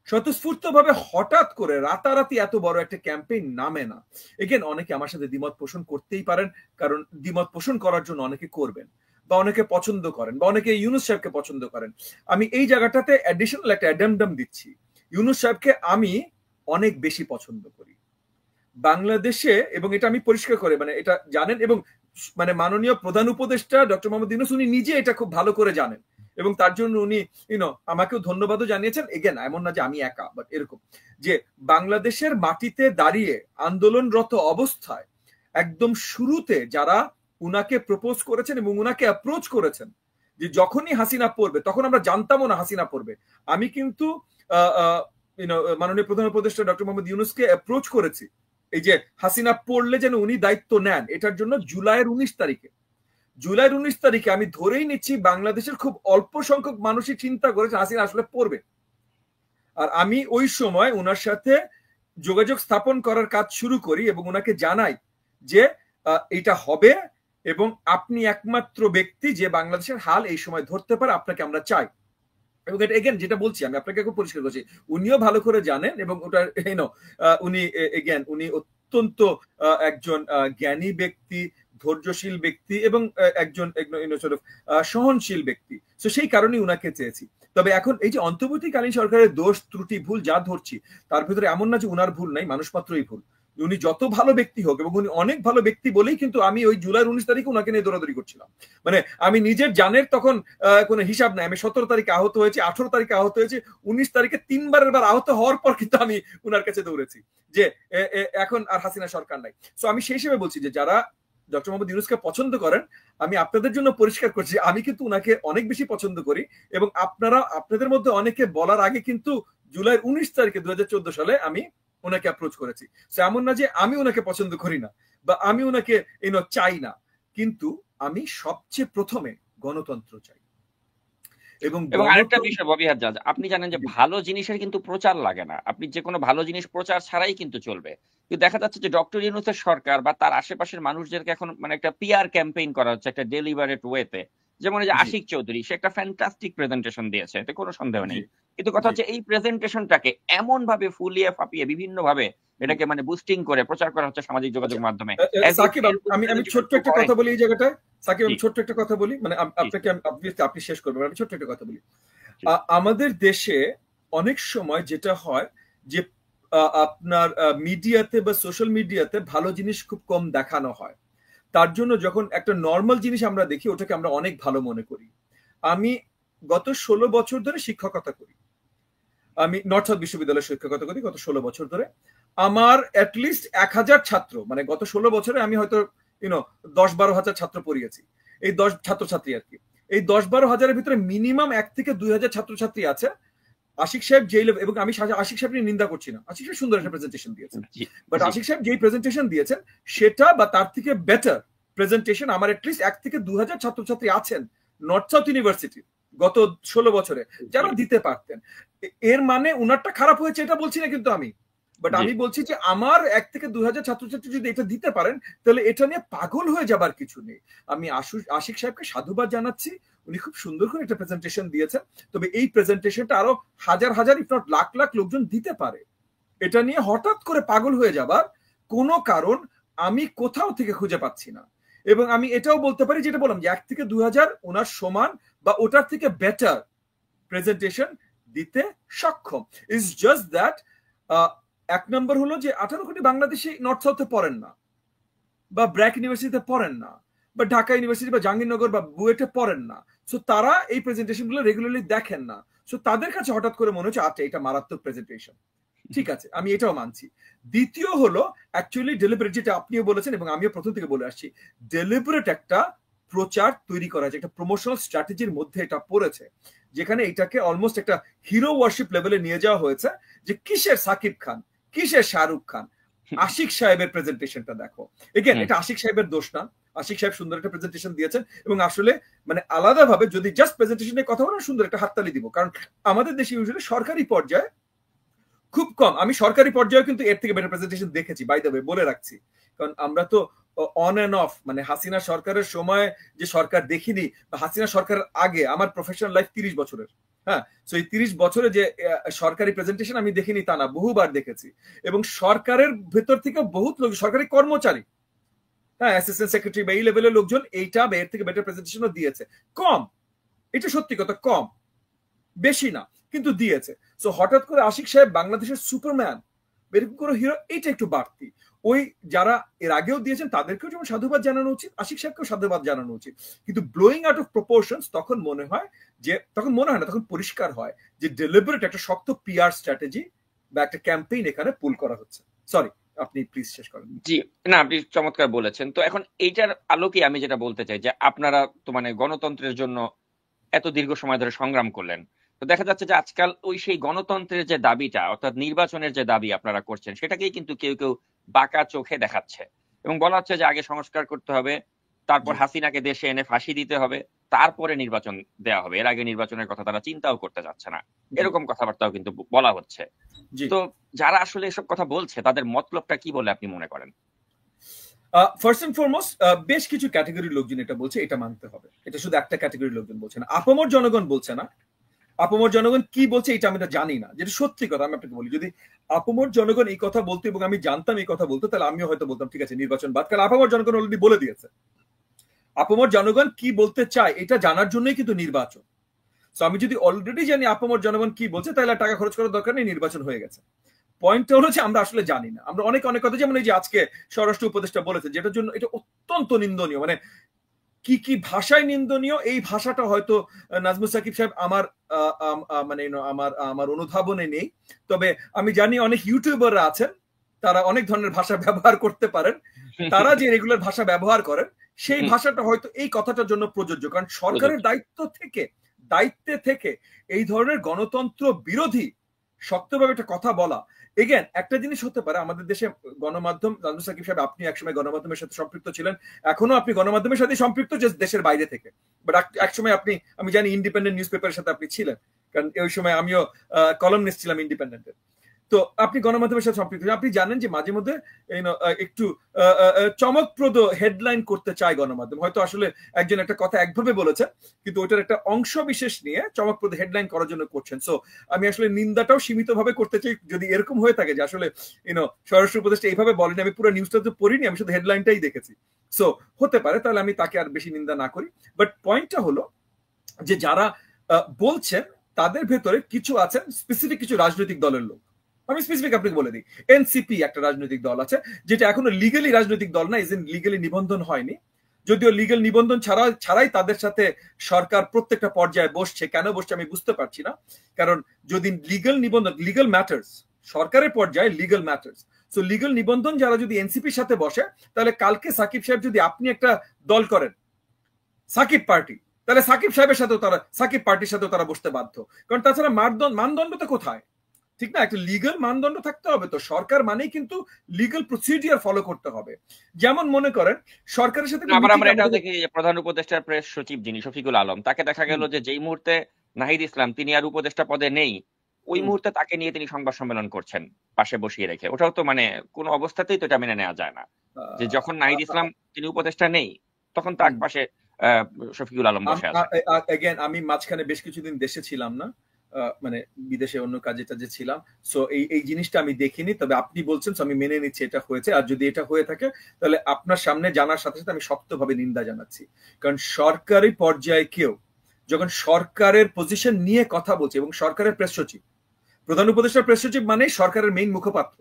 স্বতঃস্ফূর্ত ভাবে হঠাৎ করে রাতারাতি এত বড় একটা ক্যাম্পেইন নামে না। এগেন অনেকে আমার সাথে দ্বিমত পোষণ করতেই পারেন, কারণ দ্বিমত পোষণ করার জন্য অনেকে করবেন, বা অনেকে পছন্দ করেন, বা অনেকে ইউনূস সাহেবকে পছন্দ করেন। আমি এই জায়গাটাতে অ্যাডিশনাল একটা অ্যাডেমডাম দিচ্ছি, ইউনূস সাহেবকে আমি অনেক বেশি পছন্দ করি বাংলাদেশে, এবং এটা আমি পরিষ্কার করে মানে এটা জানেন, এবং মানে মাননীয় প্রধান উপদেষ্টা ডক্টর মোহাম্মদ ইউনূস উনি নিজে এটা খুব ভালো করে জানেন, এবং তার জন্য উনি আমাকেও ধন্যবাদও জানিয়েছেন। এগেন এমন না যে আমি একা, বাট এরকম যে বাংলাদেশের মাটিতে দাঁড়িয়ে আন্দোলনরত অবস্থায় একদম শুরুতে যারা উনাকে প্রপোজ করেছেন এবং উনাকে অ্যাপ্রোচ করেছেন, যে যখনই হাসিনা পড়বে, তখন আমরা জানতামও না হাসিনা পড়বে, আমি কিন্তু মাননীয় প্রধান উপদেষ্টা ডক্টর মোহাম্মদ ইউনূসকে অ্যাপ্রোচ করেছি এই যে হাসিনা পড়লে যেন উনি দায়িত্ব নেন, এটার জন্য জুলাইয়ের 19 তারিখে আমি ধরেই নিচ্ছি বাংলাদেশের খুব অল্প সংখ্যক মানুষই চিন্তা করেছে হাসিনা আসলে পড়বে। আর আমি ওই সময় ওনার সাথে যোগাযোগ স্থাপন করার কাজ শুরু করি এবং ওনাকে জানাই যে এটা হবে এবং আপনি একমাত্র ব্যক্তি যে বাংলাদেশের হাল এই সময় ধরতে পারে, আপনাকে আমরা চাই। এবং এটা এগেন যেটা বলছি আমি আপনাকে খুব পরিষ্কার করছি, উনিও ভালো করে জানেন, এবং ওটা উনি অত্যন্ত একজন জ্ঞানী ব্যক্তি, ধৈর্যশীল ব্যক্তি এবং একজন সহনশীল ব্যক্তি। তো সেই কারণেই উনাকে চেয়েছি। তবে এখন এই যে অন্তর্বর্তীকালীন সরকারের দোষ ত্রুটি ভুল যা ধরছি, তার ভিতরে এমন না যে উনার ভুল নাই, মানুষ মাত্রই ভুল। উনি যত ভালো ব্যক্তি হোক, এবং উনি অনেক ভালো ব্যক্তি বলেই কিন্তু আমি ওই জুলাইয়ের 19 তারিখে উনাকে নিয়ে দৌড়াদৌড়ি করছিলাম। মানে আমি নিজের জানের তখন কোনো হিসাব নাই, আমি 17 তারিখে আহত হয়েছি, 18 তারিখে আহত হয়েছি, 19 তারিখে 3বারের বার আহত হওয়ার পর কিন্তু আমি উনার কাছে দৌড়েছি যে এখন আর হাসিনা সরকার নাই। সো আমি সেই হিসেবে বলছি যে যারা ডক্টর মোহাম্মদ ইউনূসকে পছন্দ করেন, আমি আপনাদের জন্য পরিষ্কার করছি, আমি কিন্তু উনাকে অনেক বেশি পছন্দ করি, এবং আপনাদের মধ্যে অনেকে বলার আগে কিন্তু জুলাইয়ের 19 তারিখে 2014 সালে আমি ওনাকে অ্যাপ্রোচ করেছি। এমন না যে আমি ওনাকে পছন্দ করি না বা আমি ওনাকে চাই না, কিন্তু আমি সবচেয়ে প্রথমে গণতন্ত্র চাই। এবং আরেকটা বিষয় ববি হাজ্জাজ, আপনি জানেন যে ভালো জিনিসের কিন্তু প্রচার লাগে না, আপনি যে কোনো ভালো জিনিস প্রচার ছাড়াই কিন্তু চলবে। কিন্তু দেখা যাচ্ছে যে ডক্টর ইউনূসের সরকার বা তার আশেপাশের মানুষদেরকে এখন মানে একটা পিআর ক্যাম্পেইন করা হচ্ছে একটা ডেলিভারেট ওয়েতে। যেমন এই যে আশিক চৌধুরী, সে একটা ফ্যান্টাস্টিক প্রেজেন্টেশন দিয়েছে, এতে কোনো সন্দেহ নেই, কিন্তু কথা হচ্ছে এই প্রেজেন্টেশনটাকে এমন ভাবে ফুলিয়ে ফাঁপিয়ে বিভিন্ন ভাবে এটাকে মানে বুস্টিং করে প্রচার করা হচ্ছে সামাজিক যোগাযোগ মাধ্যমে। সাকিব আমি ছোট্ট একটা কথা বলি এই জায়গাটায়, সাকিব আমি ছোট্ট একটা কথা বলি, মানে আপনাকে আপনি শেষ করবেন, আমি ছোট্ট একটা কথা বলি। আমাদের দেশে অনেক সময় যেটা হয় যে আপনার মিডিয়াতে বা সোশ্যাল মিডিয়াতে ভালো জিনিস খুব কম দেখানো হয়, তার জন্য যখন একটা নর্মাল জিনিস আমরা দেখি ওটাকে আমরা অনেক ভালো মনে করি। আমি গত 16 বছর ধরে শিক্ষকতা করি, আমি নর্থ সাউথ বিশ্ববিদ্যালয়ের শিক্ষকতা করি গত 16 বছর ধরে। আমার অ্যাটলিস্ট 1000 ছাত্র, মানে গত 16 বছরে আমি হয়তো 10-12 হাজার ছাত্র পড়িয়েছি, এই 10 ছাত্রছাত্রী আর কি। এই 10-12 হাজারের ভিতরে মিনিমাম 1 থেকে 2000 ছাত্রছাত্রী আছে আশিক সাহেব যেই লেভেল, এবং আমি আশিক সাহেব নিয়ে নিন্দা করছি না, আশিক সাহেব সুন্দর একটা প্রেজেন্টেশন দিয়েছেন, বাট আশিক সাহেব যেই প্রেজেন্টেশন দিয়েছেন সেটা বা তার থেকে বেটার প্রেজেন্টেশন আমার অ্যাটলিস্ট 1 থেকে 2000 ছাত্রছাত্রী আছেন নর্থ সাউথ ইউনিভার্সিটি গত 16 বছরে যারা দিতে পারতেন। এর মানে উনারটা খারাপ হয়েছে এটা বলছি না কিন্তু আমি, বাট আমি বলছি যে আমার 1 থেকে 2000 ছাত্রছাত্রী যদি এটা দিতে পারেন তাহলে এটা নিয়ে পাগল হয়ে যাবার কিছু নেই। আমি আশিক সাহেবকে সাধুবাদ জানাচ্ছি, উনি খুব সুন্দর করে একটা প্রেজেন্টেশন দিয়েছেন। তবে এই প্রেজেন্টেশনটা আরো হাজার হাজার ইফ নট লাখ লাখ লোকজন দিতে পারে। এটা নিয়ে হঠাৎ করে পাগল হয়ে যাবার কোনো কারণ আমি কোথাও থেকে খুঁজে পাচ্ছি না। এবং আমি এটাও বলতে পারি, যেটা বললাম যে 1 থেকে 2000 ওনার সমান বা ওটার থেকে বেটার প্রেজেন্টেশন দিতে সক্ষম। ইটস জাস্ট দ্যাট 1 নম্বর হলো যে 18 কোটি বাংলাদেশি নর্থ সাউথে পড়েন না, বা ব্র্যাক ইউনিভার্সিটিতে পড়েন না, বা ঢাকা ইউনিভার্সিটি বা জাহাঙ্গীরনগর বা বুয়েটে পড়েন না। সো তারা এই প্রেজেন্টেশন গুলো রেগুলারলি দেখেন না। সো তাদের কাছে হঠাৎ করে মনে হচ্ছে আচ্ছা এটা মারাত্মক প্রেজেন্টেশন, ঠিক আছে, আমি এটাও মানছি। দ্বিতীয় হলো অ্যাকচুয়ালি ডেলিবারেট, যেটা আপনিও বলেছেন এবং আমিও প্রথম থেকে বলে আসছি, ডেলিবারেট একটা প্রচার তৈরি করা হয়েছে, একটা প্রমোশনাল স্ট্র্যাটেজির মধ্যে এটা পড়েছে, যেখানে এটাকে অলমোস্ট একটা হিরো ওয়ার্শিপ লেভেলে নিয়ে যাওয়া হয়েছে, যে কিসের সাকিব খান, কিসের শাহরুখ খান, আশিক সাহেবের প্রেজেন্টেশনটা দেখো। এগেন এটা আশিক সাহেবের দোষ না, আশিক সাহেব সুন্দর একটা প্রেজেন্টেশন দিয়েছেন, এবং আসলে মানে আলাদাভাবে যদি জাস্ট প্রেজেন্টেশনের কথা বলেন সুন্দর একটা হাততালি দিব, কারণ আমাদের দেশে ইউজুয়ালি সরকারি পর্যায়ে খুব কম, আমি সরকারি পর্যায়ে কিন্তু এর থেকে বেটার প্রেজেন্টেশন দেখেছি, বাই দ্য ওয়ে বলে রাখছি, কারণ আমরা তো অন এন্ড অফ, মানে হাসিনা সরকারের সময় যে সরকার দেখিনি, হাসিনা সরকারের আগে আমার প্রফেশনাল লাইফ 30 বছরের, হ্যাঁ, সো এই 30 বছরে যে সরকারি প্রেজেন্টেশন আমি দেখিনি তা না, বহুবার দেখেছি। এবং সরকারের ভেতর থেকে বহুত লোক, সরকারি কর্মচারী, হ্যাঁ, অ্যাসিস্ট্যান্ট সেক্রেটারি বা এই লেভেলের লোকজন এইটা বা এর থেকে বেটার প্রেজেন্টেশনও দিয়েছে। কম, এটা সত্যি কথা, কম, বেশি না, কিন্তু দিয়েছে। সো হঠাৎ করে আশিক সাহেব বাংলাদেশের সুপারম্যান, এরকম করে হিরো, এইটা একটু বাড়তি। ওই যারা এর আগেও দিয়েছেন তাদেরকেও যেমন সাধুবাদ জানানো উচিত, আশিক সাহেবকেও সাধুবাদ জানানো উচিত, কিন্তু ব্লোয়িং আউট অফ প্রপোর্শনস তখন মনে হয় যে, তখন মনে হয় না, তখন পরিষ্কার হয় যে ডেলিবারেট একটা শক্ত পিআর স্ট্র্যাটেজি বা একটা ক্যাম্পেইন এখানে পুল করা হচ্ছে। সরি, আপনি প্লিজ শেষ করেন। জি না, আপনি চমৎকার বলেছেন। তো এখন এইটার আলোকে আমি যেটা বলতে চাই যে আপনারা তো মানে গণতন্ত্রের জন্য এত দীর্ঘ সময় ধরে সংগ্রাম করলেন, তো দেখা যাচ্ছে যে আজকাল ওই সেই গণতন্ত্রের যে দাবিটা, অর্থাৎ নির্বাচনের যে দাবি আপনারা করছেন, সেটাকেই কিন্তু কেউ কেউ বাঁকা চোখে দেখাচ্ছে এবং বলা হচ্ছে যে আগে সংস্কার করতে হবে, তারপর হাসিনাকে দেশে এনে ফাঁসি দিতে হবে, তারপরে নির্বাচন দেওয়া হবে, এর আগে নির্বাচনের কথা তারা চিন্তাও করতে যাচ্ছে না, এরকম কথাবার্তাও কিন্তু বলা হচ্ছে। তো যারা আসলে এসব কথা বলছে তাদের মতলবটা কি বলে আপনি মনে করেন? ফার্স্ট এন্ড ফরমোস্ট বেশ কিছু ক্যাটাগরির লোকজন এটা বলছে, এটা মানতে হবে, এটা শুধু একটা ক্যাটাগরির লোকজন বলছে না, আপামর জনগণ বলছে না। আপামর জনগণ কি বলছে এটা আমি জানি না, যেটা সত্যি কথা আমি আপনাকে বলি, যদি আপামর জনগণ এই কথা বলতো এবং আমি জানতাম এই কথা বলতো, তাহলে আমিও হয়তো বলতাম ঠিক আছে নির্বাচন বাদ, কারণ আপামর জনগণ অলরেডি বলে দিয়েছে। আপামর জনগণ কি বলতে চায় এটা জানার জন্যই কিন্তু নির্বাচন। তো আমি যদি অলরেডি জানি আপামর জনগণ কি বলছে, তাহলে টাকা খরচ করার দরকার নেই, নির্বাচন হয়ে গেছে। পয়েন্টটা হলো যে আমরা আসলে জানি না, আমরা অনেক অনেক কথা, যেমন এই যে আজকে স্বরাষ্ট্র উপদেষ্টা বলেছে, যেটার জন্য এটা অত্যন্ত নিন্দনীয়, মানে কি কি ভাষায় নিন্দনীয়, এই ভাষাটা হয়তো নাজমুল সাকিব সাহেব আমার মানে আমার অনুধাবনে নেই, তবে আমি জানি অনেক ইউটিউবাররা আছেন, তারা অনেক ধরনের ভাষা ব্যবহার করতে পারেন, তারা যে রেগুলার ভাষা ব্যবহার করেন সেই ভাষাটা হয়তো এই কথাটার জন্য প্রযোজ্য, কারণ সরকারের দায়িত্বে থেকে এই ধরনের গণতন্ত্র বিরোধী শক্তভাবে একটা কথা বলা। এগেন একটা জিনিস হতে পারে, আমাদের দেশে গণমাধ্যম, নাজমুল সাকিব সাহেব আপনি একসময় গণমাধ্যমের সাথে সম্পৃক্ত ছিলেন, এখনো আপনি গণমাধ্যমের সাথে সম্পৃক্ত, যে দেশের বাইরে থেকে, বাট একসময় আপনি, আমি জানি ইন্ডিপেন্ডেন্ট নিউজ পেপারের সাথে আপনি ছিলেন, কারণ ওই সময় আমিও কলামনিস্ট ছিলাম ইন্ডিপেন্ডেন্টের। তো আপনি গণমাধ্যমের সাথে সম্পৃক্ত, আপনি জানেন যে মাঝে মধ্যে একটু চমকপ্রদ হেডলাইন করতে চায় গণমাধ্যম, হয়তো আসলে একজন একটা কথা একভাবে বলেছেন কিন্তু ওটার একটা অংশ বিশেষ নিয়ে চমকপ্রদ হেডলাইন করার জন্য করছেন। সো আমি আসলে নিন্দাটাও সীমিতভাবে করতে চাই, যদি এরকম হয়ে থাকে যে আসলে স্বরাষ্ট্র উপদেষ্টা এইভাবে বলেন, আমি পুরো নিউজটা তো পড়িনি, আমি শুধু হেডলাইনটাই দেখেছি, সো হতে পারে, তাহলে আমি তাকে আর বেশি নিন্দা না করি। বাট পয়েন্টটা হলো যে যারা বলছেন তাদের ভেতরে কিছু আছেন স্পেসিফিক কিছু রাজনৈতিক দলের লোক, আমি স্পেসিফিক আপনাকে বলে দিই, এনসিপি একটা রাজনৈতিক দল আছে যেটা এখনো লিগালি রাজনৈতিক দল না, ইজেন লিগালি নিবন্ধন হয়নি, যদিও লিগাল নিবন্ধন ছাড়াই তাদের সাথে সরকার প্রত্যেকটা পর্যায়ে বসছে। কেন বসছে আমি বুঝতে পারছি না, কারণ যদি লিগাল নিবন্ধন, লিগাল ম্যাটার্স, সরকারের পর্যায়ে লিগাল ম্যাটার্স, সো লিগাল নিবন্ধন যারা যদি এনসিপির সাথে বসে, তাহলে কালকে সাকিব সাহেব যদি আপনি একটা দল করেন সাকিব পার্টি, তাহলে সাকিব সাহেবের সাথেও তারা, সাকিব পার্টির সাথেও তারা বসতে বাধ্য, কারণ তাছাড়া মানদণ্ডটা কোথায়, ঠিক না? একটা লিগাল মানদণ্ড থাকতে হবে। তো সরকার মানেই কিন্তু লিগাল প্রসিডিওর ফলো করতে হবে। যেমন মনে করেন সরকারের সাথে আমরা এটাও দেখি যে প্রধান উপদেষ্টার প্রেস সচিব যিনি শফিকুল আলম, তাকে দেখা গেল যে যেই মুহূর্তে নাহিদ ইসলাম তিনি আর উপদেষ্টা পদে নেই, ওই মুহূর্তে তাকে নিয়ে তিনি সংবাদ সম্মেলন করছেন পাশে বসিয়ে রেখে। ওটাও তো মানে কোনো অবস্থাতেই তো এটা মেনে নেওয়া যায় না, যে যখন নাহিদ ইসলাম তিনি উপদেষ্টা নেই তখন তার পাশে শফিকুল আলম বসে আছে। আমি মাঝখানে বেশ কিছুদিন দেশে ছিলাম না, মানে বিদেশে অন্য কাজে টাজে ছিলাম, সো এই জিনিসটা আমি দেখিনি, তবে আপনি বলছেন আমি মেনে নিচ্ছি এটা হয়েছে। আর যদি এটা হয়ে থাকে তাহলে আপনার সামনে জানার সাথে সাথে আমি শক্তভাবে নিন্দা জানাচ্ছি, কারণ সরকারি পর্যায়ে কেউ যখন সরকারের পজিশন নিয়ে কথা বলছে, এবং সরকারের প্রেস সচিব, প্রধান উপদেষ্টার প্রেস সচিব মানে সরকারের মেইন মুখপাত্র,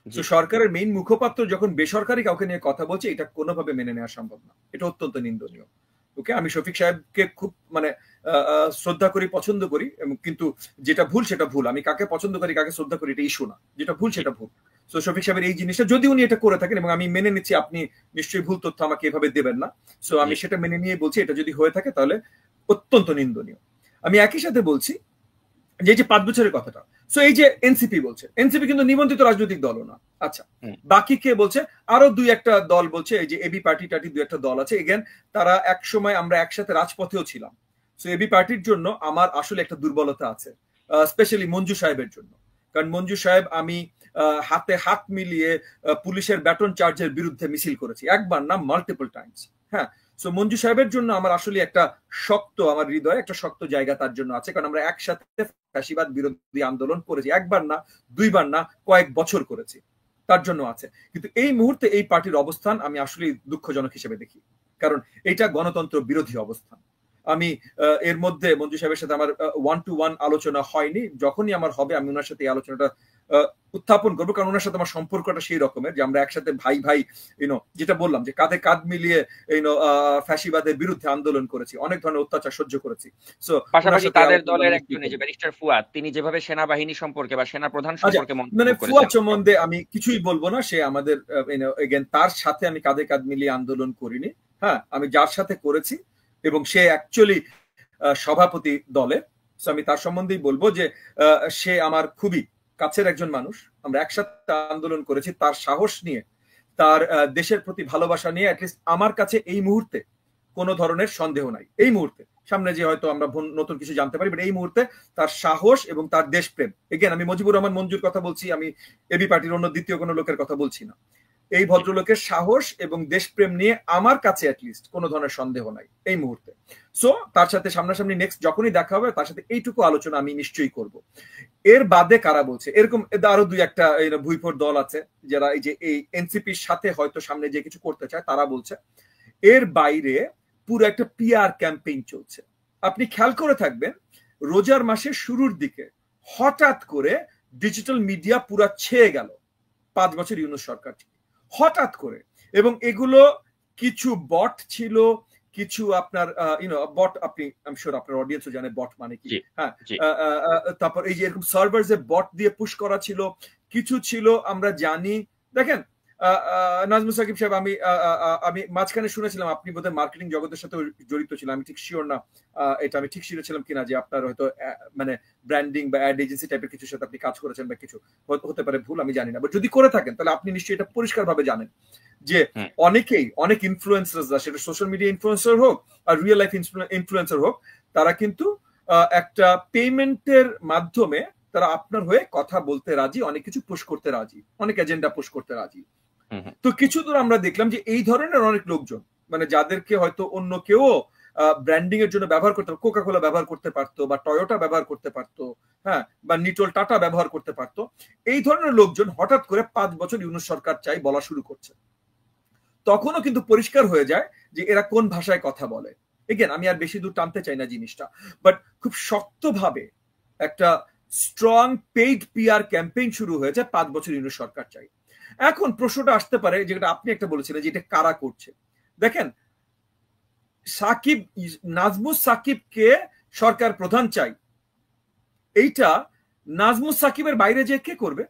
তো সরকারের মেইন মুখপাত্র যখন বেসরকারি কাউকে নিয়ে কথা বলছে, এটা কোনোভাবে মেনে নেওয়া সম্ভব না, এটা অত্যন্ত নিন্দনীয়। ওকে, আমি শফিক সাহেবকে খুব মানে শ্রদ্ধা করি, পছন্দ করি, কিন্তু যেটা ভুল সেটা ভুল। আমি কাকে পছন্দ করি কাকে শ্রদ্ধা করি এটা ইস্যু না, যেটা ভুল সেটা ভুল। তো শফিক সাহেবের এই জিনিসটা যদি উনি এটা করে থাকেন, এবং আমি মেনে নিচ্ছি আপনি নিশ্চয়ই ভুল তথ্য আমাকে এভাবে দেবেন না, সো আমি সেটা মেনে নিয়ে বলছি এটা যদি হয়ে থাকে তাহলে অত্যন্ত নিন্দনীয়। আমি একই সাথে বলছি যে 5 বছরের কথাটা, সো এই যে এনসিপি বলছে, এনসিপি কিন্তু নিবন্ধিত রাজনৈতিক দলও না। আচ্ছা, বাকি কে বলছে? আরো 2-1টা দল বলছে, এই যে এবি পার্টি টাটি 2-1টা দল আছে, এগেন তারা এক সময় আমরা একসাথে রাজপথেও ছিলাম। সো এবি পার্টির জন্য আমার আসলে একটা দুর্বলতা আছে, স্পেশালি মঞ্জু সাহেবের জন্য, কারণ মঞ্জু সাহেব আমি হাতে হাত মিলিয়ে পুলিশের ব্যাটন চার্জের বিরুদ্ধে মিছিল করেছি, একবার না মাল্টিপল টাইমস। হ্যাঁ, সো মঞ্জু সাহেবের জন্য আমার আসলে একটা শক্ত, আমার হৃদয়ে একটা শক্ত জায়গা তার জন্য আছে, কারণ আমরা একসাথে ফ্যাসিবাদ বিরোধী আন্দোলন করেছি, একবার না, 2বার না, কয়েক বছর করেছি, তার জন্য আছে। কিন্তু এই মুহূর্তে এই পার্টির অবস্থান আমি আসলে দুঃখজনক হিসেবে দেখি, কারণ এটা গণতন্ত্র বিরোধী অবস্থান। আমি এর মধ্যে মঞ্জু সাহেবের সাথে আমার 1-to-1 আলোচনা হয়নি, যখনই আমার হবে আমি ওনার সাথে এই আলোচনাটা উত্থাপন করবো, কারণ ওনার সাথে আমার সম্পর্কটা সেই রকমের যে আমরা একসাথে ভাই ভাই যেটা বললাম যে কাঁধে কাঁধ মিলিয়ে ফ্যাসিবাদের বিরুদ্ধে আন্দোলন করেছি, অনেক ধরনের অত্যাচার সহ্য করেছি। সো পাশাপাশি তাদের দলের একজন যে ব্যারিস্টার ফুয়াদ, তিনি যেভাবে সেনাবাহিনী সম্পর্কে বা সেনা প্রধান সম্পর্কে মানে ফুয়াদ সম্বন্ধে আমি কিছুই বলবো না, সে আমাদের এগেন তার সাথে আমি কাঁধে কাঁধ মিলিয়ে আন্দোলন করিনি। হ্যাঁ, আমি যার সাথে করেছি এবং সে অ্যাকচুয়ালি সভাপতি দলে, সো আমি তার সম্বন্ধেই বলবো যে সে আমার খুবই কাছের একজন মানুষ, আমরা একসাথে আন্দোলন করেছি। তার সাহস নিয়ে, তার দেশের প্রতি ভালোবাসা নিয়ে অ্যাটলিস্ট আমার কাছে এই মুহূর্তে কোনো ধরনের সন্দেহ নাই। এই মুহূর্তে, সামনে যে হয়তো আমরা নতুন কিছু জানতে পারি, বাট এই মুহূর্তে তার সাহস এবং তার দেশপ্রেম, এগেন আমি মুজিবুর রহমান মঞ্জুর কথা বলছি, আমি এবি পার্টির অন্য দ্বিতীয় কোনো লোকের কথা বলছি না। এই ভদ্রলোকের সাহস এবং দেশপ্রেম নিয়ে আমার কাছে অ্যাটলিস্ট কোনো ধরনের সন্দেহ নাই এই মুহূর্তে। সো তার সাথে সামনাসামনি নেক্সট যখনই দেখা হবে তার সাথে এইটুকু আলোচনা আমি নিশ্চয়ই করব। এর বাদে কারা বলছে এরকম, আরো 2-1টা ভুইফোর দল আছে যারা এই যে এই এনসিপির সাথে হয়তো সামনে যে কিছু করতে চায়, তারা বলছে। এর বাইরে পুরো একটা পিআর ক্যাম্পেইন চলছে। আপনি খেয়াল করে থাকবেন রোজার মাসের শুরুর দিকে হঠাৎ করে ডিজিটাল মিডিয়া পুরো ছেয়ে গেল 5 বছর ইউনূস সরকার, হঠাৎ করে। এবং এগুলো কিছু বট ছিল, কিছু আপনার বট, আপনি আই এম শিওর আপনার অডিয়েন্সও জানে বট মানে কি। হ্যাঁ, তারপর এই যে এরকম সার্ভারসে বট দিয়ে পুশ করা ছিল, কিছু ছিল আমরা জানি। দেখেন নাজমুল সাকিব সাহেব, আমি মাঝখানে শুনেছিলাম আপনি বোধহয় মার্কেটিং জগতের সাথে জড়িত ছিলেন, আমি ঠিক শিওর না এটা আমি ঠিক শিওর ছিলাম কিনা যে আপনার হয়তো মানে ব্র্যান্ডিং বা অ্যাড এজেন্সি টাইপের কিছুর সাথে আপনি কাজ করেছেন বা কিছু, হতে পারে ভুল, আমি জানি না। বাট যদি করে থাকেন তাহলে আপনি নিশ্চয়ই এটা পরিষ্কার ভাবে জানেন যে অনেকেই, অনেক ইনফ্লুয়েন্সাররা, সেটা সোশ্যাল মিডিয়া ইনফ্লুয়েন্সার হোক আর রিয়েল লাইফ ইনফ্লুয়েন্সার হোক, তারা কিন্তু একটা পেমেন্টের মাধ্যমে তারা আপনার হয়ে কথা বলতে রাজি, অনেক কিছু পুশ করতে রাজি, অনেক এজেন্ডা পুশ করতে রাজি। তো কিছু দূর আমরা দেখলাম যে এই ধরনের অনেক লোকজন, মানে যাদেরকে হয়তো অন্য কেউ ব্র্যান্ডিং এর জন্য ব্যবহার করতে, কোকাকোলা ব্যবহার করতে পারতো বা টয়োটা ব্যবহার করতে পারতো, হ্যাঁ, বা নিটল টাটা ব্যবহার করতে পারতো, এই ধরনের লোকজন হঠাৎ করে 5 বছর ইউনূস সরকার চাই বলা শুরু করছে। তখনও কিন্তু পরিষ্কার হয়ে যায় যে এরা কোন ভাষায় কথা বলে। এগেন আমি আর বেশি দূর টানতে চাই না জিনিসটা, বাট খুব শক্তভাবে একটা স্ট্রং পেইড পিআর ক্যাম্পেইন শুরু হয়েছে 5 বছর ইউনূস সরকার চাই। এখন প্রশ্নটা আসতে পারে, যেটা আপনি একটা বলেছিলেন যে এটা কারা করছে। দেখেন, সাকিব, নাজমুস সাকিবকে সরকার প্রধান চাই, এইটা নাজমুস সাকিবের বাইরে যে কে করবে?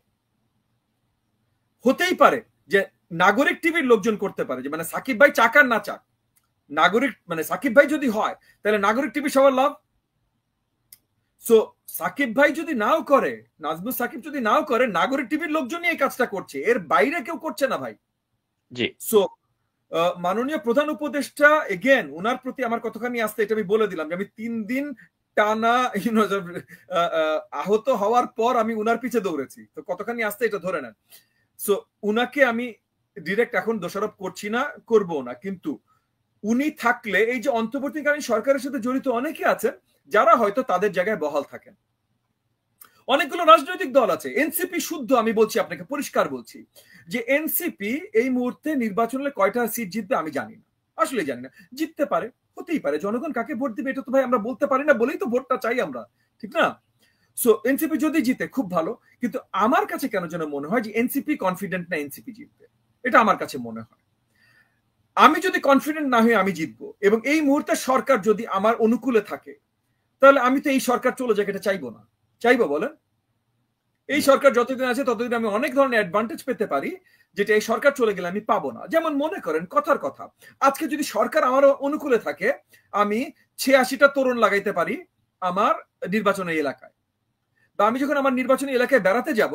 হতেই পারে যে নাগরিক টিভির লোকজন করতে পারে, যে মানে সাকিব ভাই চাক আর না চাক, নাগরিক মানে সাকিব ভাই যদি হয় তাহলে নাগরিক টিভি সবার লাভ। সো সাকিব ভাই যদি নাও করে, নাজমুস সাকিব যদি নাও করে, নাগরিক টিভির লোকজনই এই কাজটা করছে, এর বাইরে কেউ করছে না ভাই। জি। সো মাননীয় প্রধান উপদেষ্টা, এগেন ওনার প্রতি আমার কতখানি আসতে, এটা আমি বলে দিলাম যে আমি 3 দিন টানা আহত হওয়ার পর আমি উনার পিছে দৌড়েছি, তো কতখানি আসতে এটা ধরে নেন। সো উনাকে আমি ডিরেক্ট এখন দোষারোপ করছি না, করবো না, কিন্তু উনি থাকলে এই যে অন্তর্বর্তীকালীন সরকারের সাথে জড়িত অনেকে আছেন যারা হয়তো তাদের জায়গায় বহাল থাকেন। অনেকগুলো রাজনৈতিক দল আছে, এনসিপি শুদ্ধ, আমি বলছি আপনাকে পরিষ্কার বলছি যে এনসিপি এই মুহূর্তে নির্বাচনে কয়টা সিট জিতবে আমি জানি না, আসলে জানি না। জিততে পারে, হতেই পারে, জনগণ কাকে ভোট দিবে এটা তো ভাই আমরা বলতে পারি না, বলেই তো ভোটটা চাই আমরা, ঠিক না? সো এনসিপি যদি জিতে খুব ভালো, কিন্তু আমার কাছে কেন যেন মনে হয় যে এনসিপি কনফিডেন্ট না এনসিপি জিতবে, এটা আমার কাছে মনে হয়। আমি যদি কনফিডেন্ট না হয়ে আমি জিতবো, এবং এই মুহূর্তে সরকার যদি আমার অনুকূলে থাকে, তাহলে আমি তো এই সরকার চলে যাক এটা চাইবো না। চাইবো বলেন? এই সরকার যতদিন আছে ততদিন আমি অনেক ধরনের অ্যাডভান্টেজ পেতে পারি, যেটা এই সরকার চলে গেলে আমি পাবো না। যেমন মনে করেন, কথার কথা, আজকে যদি সরকার আমার অনুকূলে থাকে, আমি 86টা তোরণ লাগাইতে পারি আমার নির্বাচনী এলাকায়, বা আমি যখন আমার নির্বাচনী এলাকায় বেড়াতে যাব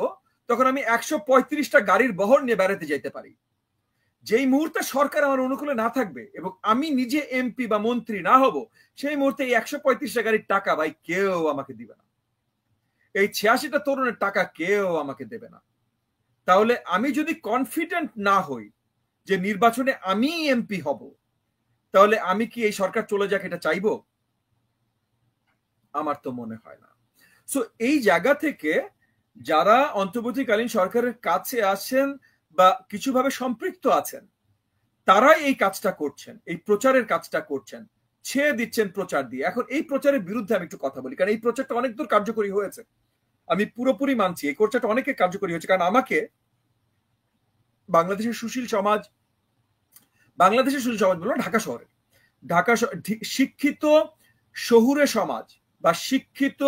তখন আমি 135টা গাড়ির বহর নিয়ে বেড়াতে যাইতে পারি। যেই মুহূর্তে সরকার আমার অনুকূলে না থাকবে এবং আমি নিজে এমপি বা মন্ত্রী না হব, সেই মুহূর্তে এই 135টা গাড়ির টাকা ভাই কেউ আমাকে দিবে না, এই 86টা তরুণের টাকা কেউ আমাকে দেবে না। তাহলে আমি যদি কনফিডেন্ট না হই যে নির্বাচনে আমি এমপি হব, তাহলে আমি কি এই সরকার চলে যাক এটা চাইবো? আমার তো মনে হয় না। সো এই জায়গা থেকে যারা অন্তর্বর্তীকালীন সরকারের কাছে আছেন বা কিছুভাবে সম্পৃক্ত আছেন, তারাই এই কাজটা করছেন, এই প্রচারের কাজটা করছেন, ছেয়ে দিচ্ছেন প্রচার দিয়ে। এখন এই প্রচারের বিরুদ্ধে আমি একটু কথা বলি, কারণ এই প্রচারটা অনেক দূর কার্যকরী হয়েছে, আমি পুরোপুরি মানছি এই প্রচারটা অনেকে কার্যকরী হয়েছে। কারণ আমাকে বাংলাদেশের সুশীল সমাজ বলবো না, ঢাকা শিক্ষিত শহুরে সমাজ বা শিক্ষিত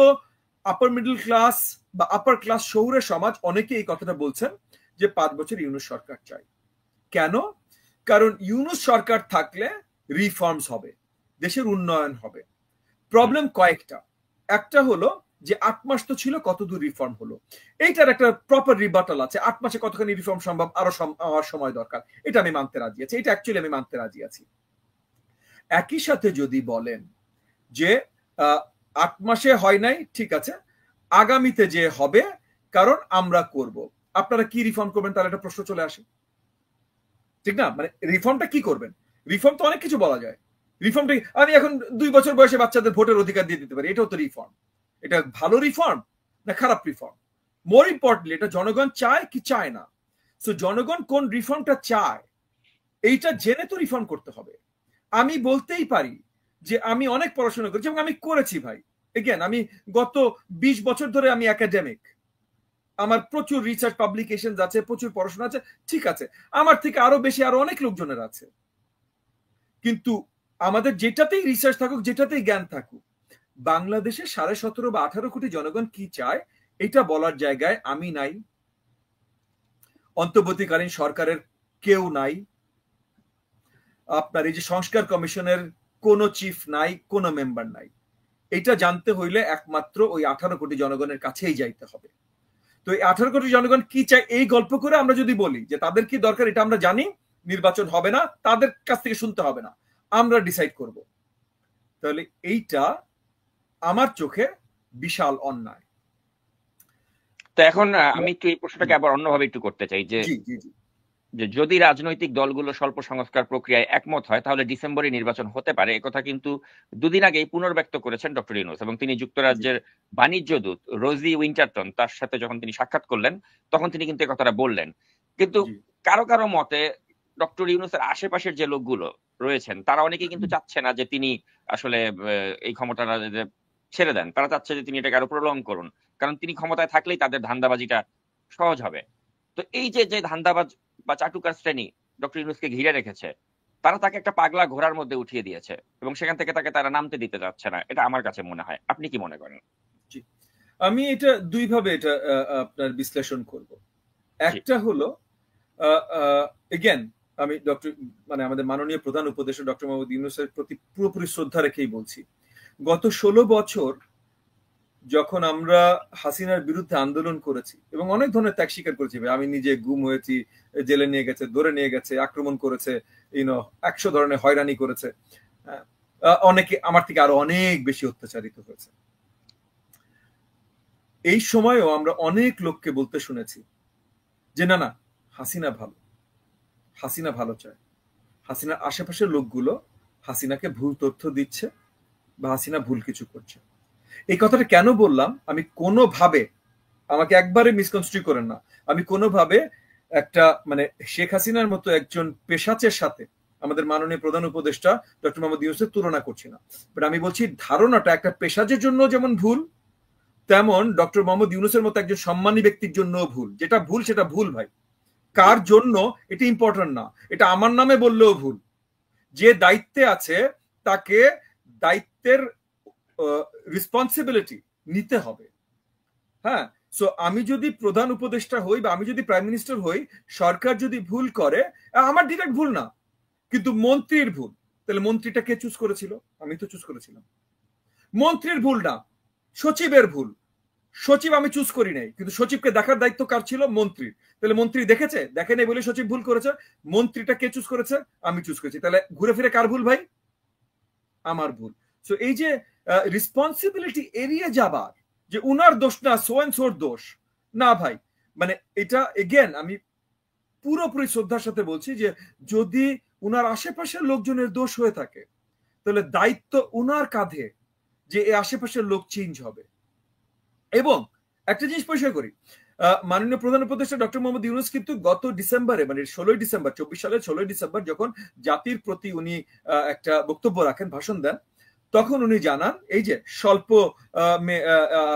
আপার মিডল ক্লাস বা আপার ক্লাস শহুরে সমাজ অনেকে এই কথাটা বলছেন যে 5 বছর ইউনূস সরকার চাই। কেন? কারণ ইউনূস সরকার থাকলে রিফর্মস হবে, দেশের উন্নয়ন হবে। প্রবলেম কয়েকটা, একটা হলো যে 8 মাস তো ছিল, কতদূর রিফর্ম হলো, এইটার একটা প্রপার রিবাটাল আছে। 8 মাসে কতখানি রিফর্ম সম্ভব, আরো সময় দরকার, এটা আমি মানতে রাজি আছি, এটা অ্যাকচুয়ালি আমি মানতে রাজি আছি। একই সাথে যদি বলেন যে 8 মাসে হয় নাই, ঠিক আছে, আগামীতে যে হবে কারণ আমরা করব, আপনারা কি রিফর্ম করবেন? তাহলে একটা প্রশ্ন চলে আসে, ঠিক না? মানে রিফর্মটা কি করবেন? রিফর্ম তো অনেক কিছু বলা যায়। রিফর্মটা আমি এখন 2 বছর বয়সে বাচ্চাদের ভোটের অধিকার দিয়ে দিতে পারি, এটাও তো রিফর্ম। এটা ভালো রিফর্ম না খারাপ রিফর্ম? মোর ইম্পর্টেন্টলি এটা জনগণ চায় কি চায় না। সো জনগণ কোন রিফর্মটা চায় এইটা জেনে তো রিফর্ম করতে হবে। আমি বলতেই পারি যে আমি অনেক পড়াশোনা করেছি এবং আমি করেছি ভাই, এগেন আমি গত 20 বছর ধরে আমি একাডেমিক, আমার প্রচুর রিসার্চ পাবলিকেশন আছে, প্রচুর পড়াশোনা আছে, ঠিক আছে, আমার থেকে আরো বেশি আরো অনেক লোকজনের আছে। কিন্তু আমাদের যেটাতেই রিসার্চ থাকুক, যেটাতেই জ্ঞান থাকুক, বাংলাদেশে 17.5 বা 18 কোটি জনগণ কি চায় এটা বলার জায়গায় আমি নাই, অন্তর্বর্তীকালীন সরকারের কেউ নাই, আপনার এই যে সংস্কার কমিশনের কোনো চিফ নাই, কোনো মেম্বার নাই। এটা জানতে হইলে একমাত্র ওই 18 কোটি জনগণের কাছেই যাইতে হবে। তো এই 18 কোটি জনগণ কি চায় এই গল্প করে আমরা যদি বলি যে তাদের কি দরকার এটা আমরা জানি, নির্বাচন হবে না, তাদের কাছ থেকে শুনতে হবে না, আমরা ডিসাইড করব, তাহলে এইটা আমার চোখে বিশাল অন্যায়। তো এখন আমি একটু এই প্রশ্নটাকে আবার অন্যভাবে একটু করতে চাই যে যদি রাজনৈতিক দলগুলো স্বল্প সংস্কার প্রক্রিয়ায় একমত হয় তাহলে ডিসেম্বরে নির্বাচন হতে পারে, একথা কিন্তু দুদিন আগেই পুনর্ব্যক্ত করেছেন ডক্টর ইউনূস, এবং তিনি যুক্তরাজ্যের বাণিজ্য দূত রোজি উইন্টারটন তার সাথে যখন তিনি সাক্ষাৎ করলেন তখন তিনি কিন্তু এই কথাটা বললেন। কিন্তু কারো কারো মতে ডক্টর ইউনূসের আশেপাশের যে লোকগুলো রয়েছেন তারা অনেকেই কিন্তু চাচ্ছে না যে তিনি আসলে এই ক্ষমতাটা ছেড়ে দেন, তারা চাচ্ছে যে তিনি এটাকে আরো প্রলং করুন। কারণ তিনি ক্ষমতায় থাকলেই তাদের ধান্দাবাজিটা সহজ হবে। তো এই যে যে ধান্দাবাজ বা চাটুকার শ্রেণী ডক্টর ইউনূসকে ঘিরে রেখেছে, তারা তাকে একটা পাগলা ঘোড়ার মধ্যে উঠিয়ে দিয়েছে এবং সেখান থেকে তাকে তারা নামতে দিতে যাচ্ছে না, এটা আমার কাছে মনে হয়। আপনি কি মনে করেন? জি, আমি এটা দুইভাবে এটা আপনার বিশ্লেষণ করব। একটা হলো এগেন আমি মানে আমাদের মাননীয় প্রধান উপদেষ্টা ডক্টর মোহাম্মদ ইউনূসের প্রতি পুরোপুরি শ্রদ্ধা রেখেই বলছি, গত 16 বছর যখন আমরা হাসিনার বিরুদ্ধে আন্দোলন করেছি এবং অনেক ধরনের ত্যাগ স্বীকার করেছি, আমি নিজে গুম হয়েছি, জেলে নিয়ে গেছে, ধরে নিয়ে গেছে, আক্রমণ করেছে, 100 ধরনের হয়রানি করেছে, অনেকে আমার থেকে আরো অনেক বেশি অত্যাচারিত হয়েছে। এই সময়ও আমরা অনেক লোককে বলতে শুনেছি যে না না, হাসিনা ভালো, হাসিনা ভালো চায়, হাসিনার আশেপাশের লোকগুলো হাসিনাকে ভুল তথ্য দিচ্ছে বা হাসিনা ভুল কিছু করছে। এই কথাটা কেন বললাম, আমি কোনোভাবে, আমাকে একবারে মিসকনস্ট্রিউ করেন না, আমি কোনোভাবে একটা মানে শেখ হাসিনার মতো একজন পেশাচের সাথে আমাদের মাননীয় প্রধান উপদেষ্টা ডক্টর মোহাম্মদ ইউনূসের তুলনা করছি না, বাট আমি বলছি ধারণাটা একটা পেশাচের জন্য যেমন ভুল, তেমন ডক্টর মোহাম্মদ ইউনূসের মতো একজন সম্মানী ব্যক্তির জন্য ভুল। যেটা ভুল সেটা ভুল ভাই, কার জন্য এটা ইম্পর্টেন্ট না, এটা আমার নামে বললেও ভুল। যে দায়িত্বে আছে তাকে দায়িত্বের রেসপন্সিবিলিটি নিতে হবে। হ্যাঁ, সো আমি যদি প্রধান উপদেষ্টা হই বা আমি যদি প্রাইম মিনিস্টার হই, সরকার যদি ভুল করে, আমার ডিরেক্ট ভুল না, কিন্তু মন্ত্রীর ভুল, তাহলে মন্ত্রীটা কে চুজ করেছিল? আমি তো চুজ করেছিলাম। মন্ত্রীর ভুল না, সচিবের ভুল। সচিব আমি চুজ করি নাই, কিন্তু সচিবকে দেখার দায়িত্ব কার ছিল? মন্ত্রীর। তাহলে মন্ত্রী দেখেছে? দেখে নেই বলে সচিব ভুল করেছে। মন্ত্রীটা কে চুজ করেছে? আমি চুজ করেছি। তাহলে ঘুরে ফিরে কার ভুল ভাই? আমার ভুল। সো এই যে রেসপন্সিবিলিটি এড়িয়ে যাবার, যে উনার দোষ না, সো এন্ড সোর দোষ না ভাই, মানে এটা এগেন আমি পুরোপুরি শ্রদ্ধার সাথে বলছি যে যদি উনার আশেপাশের লোকজনের দোষ হয়ে থাকে, তাহলে দায়িত্ব উনার কাঁধে যে এই আশেপাশের লোক চেঞ্জ হবে। এবং একটা জিনিস পরিষ্কার করি, মাননীয় প্রধান উপদেষ্টা ডক্টর মোহাম্মদ ইউনূস কিন্তু গত ডিসেম্বরে, মানে 16 ডিসেম্বর 24 সালের 16 ডিসেম্বর যখন জাতির প্রতি উনি একটা বক্তব্য রাখেন, ভাষণ দেন, তখন উনি জানান এই যে স্বল্প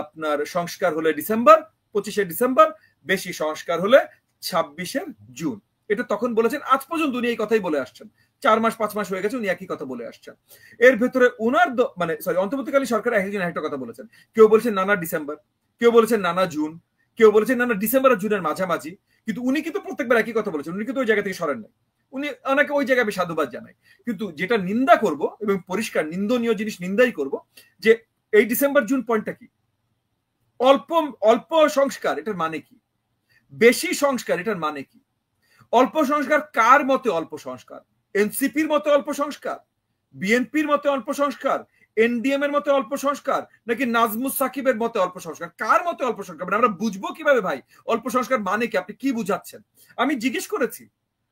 আপনার সংস্কার হলে ডিসেম্বর, 25শে ডিসেম্বর, বেশি সংস্কার হলে 26শে জুন। এটা তখন বলেছেন। আজ পর্যন্ত উনি এই কথাই বলে আসছেন, 4 মাস 5 মাস হয়ে গেছে উনি একই কথা বলে আসছেন। এর ভেতরে উনার মানে সরি, অন্তর্বর্তীকালীন সরকার একজন একটা কথা বলেছেন। কেউ বলছেন নানা ডিসেম্বর, কেউ বলেছেন নানা জুন, কেউ বলেছেন নানা ডিসেম্বর আর জুনের মাঝামাঝি। কিন্তু উনি কিন্তু প্রত্যেকবার একই কথা বলেছেন, উনি কিন্তু ওই জায়গা থেকে সরেন নাই। উনি অনেকে ওই জায়গায় আমি সাধুবাদ জানাই, কিন্তু যেটা নিন্দা করব এবং পরিষ্কার নিন্দনীয় জিনিস নিন্দাই করব, যে এই ডিসেম্বর জুন পয়েন্টটা কি? অল্প অল্প সংস্কার এটার মানে কি? বেশি সংস্কার এটার মানে কি? অল্প সংস্কার কার মতে অল্প সংস্কার? এনসিপির মতে অল্প সংস্কার, বিএনপির মতে অল্প সংস্কার, এনডিএম এর মতে অল্প সংস্কার, নাকি নাজমুস সাকিবের মতে অল্প সংস্কার? কার মতে অল্প সংস্কার? মানে আমরা বুঝবো কিভাবে ভাই অল্প সংস্কার মানে কি? আপনি কি বুঝাচ্ছেন? আমি জিজ্ঞেস করেছি,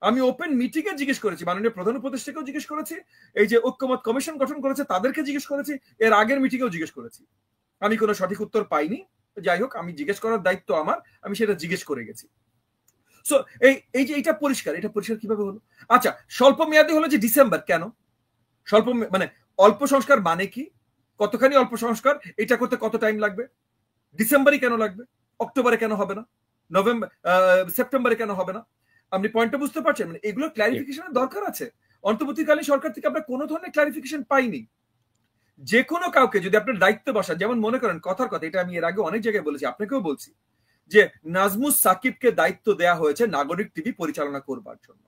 আমি ওপেন মিটিং এ জিজ্ঞেস করেছি, মাননীয় প্রধান উপদেষ্টাকেও জিজ্ঞেস করেছি, এই যে ঐক্যমত কমিশন গঠন করেছে তাদেরকে জিজ্ঞেস করেছি, এর আগের মিটিং এও জিজ্ঞেস করেছি। আমি কোনো সঠিক উত্তর পাইনি। যাই হোক, আমি জিজ্ঞেস করার দায়িত্ব আমার, আমি সেটা জিজ্ঞেস করে গেছি। সো এই যে এটা পরিষ্কার, এটা পরিষ্কার কিভাবে হলো? আচ্ছা, স্বল্প মেয়াদী হলো যে ডিসেম্বর, কেন? স্বল্প মানে অল্প সংস্কার মানে কি? কতখানি অল্প সংস্কার? এটা করতে কত টাইম লাগবে? ডিসেম্বরই কেন লাগবে? অক্টোবরে কেন হবে না? নভেম্বর সেপ্টেম্বরে কেন হবে না? আপনি পয়েন্টটা বুঝতে পারছেন? মানে এগুলো ক্লারিফিকেশনের দরকার আছে। অন্তর্বর্তীকালীন সরকার থেকে আমরা কোনো ধরনের ক্লারিফিকেশন পাইনি। যে কোনো কাউকে যদি আপনার দায়িত্ব বসান, যেমন মনে করেন কথার কথা, এটা আমি এর আগে অনেক জায়গায় বলেছি, আপনাকেও বলছি, যে নাজমুস সাকিবকে দায়িত্ব দেয়া হয়েছে নাগরিক টিভি পরিচালনা করবার জন্য।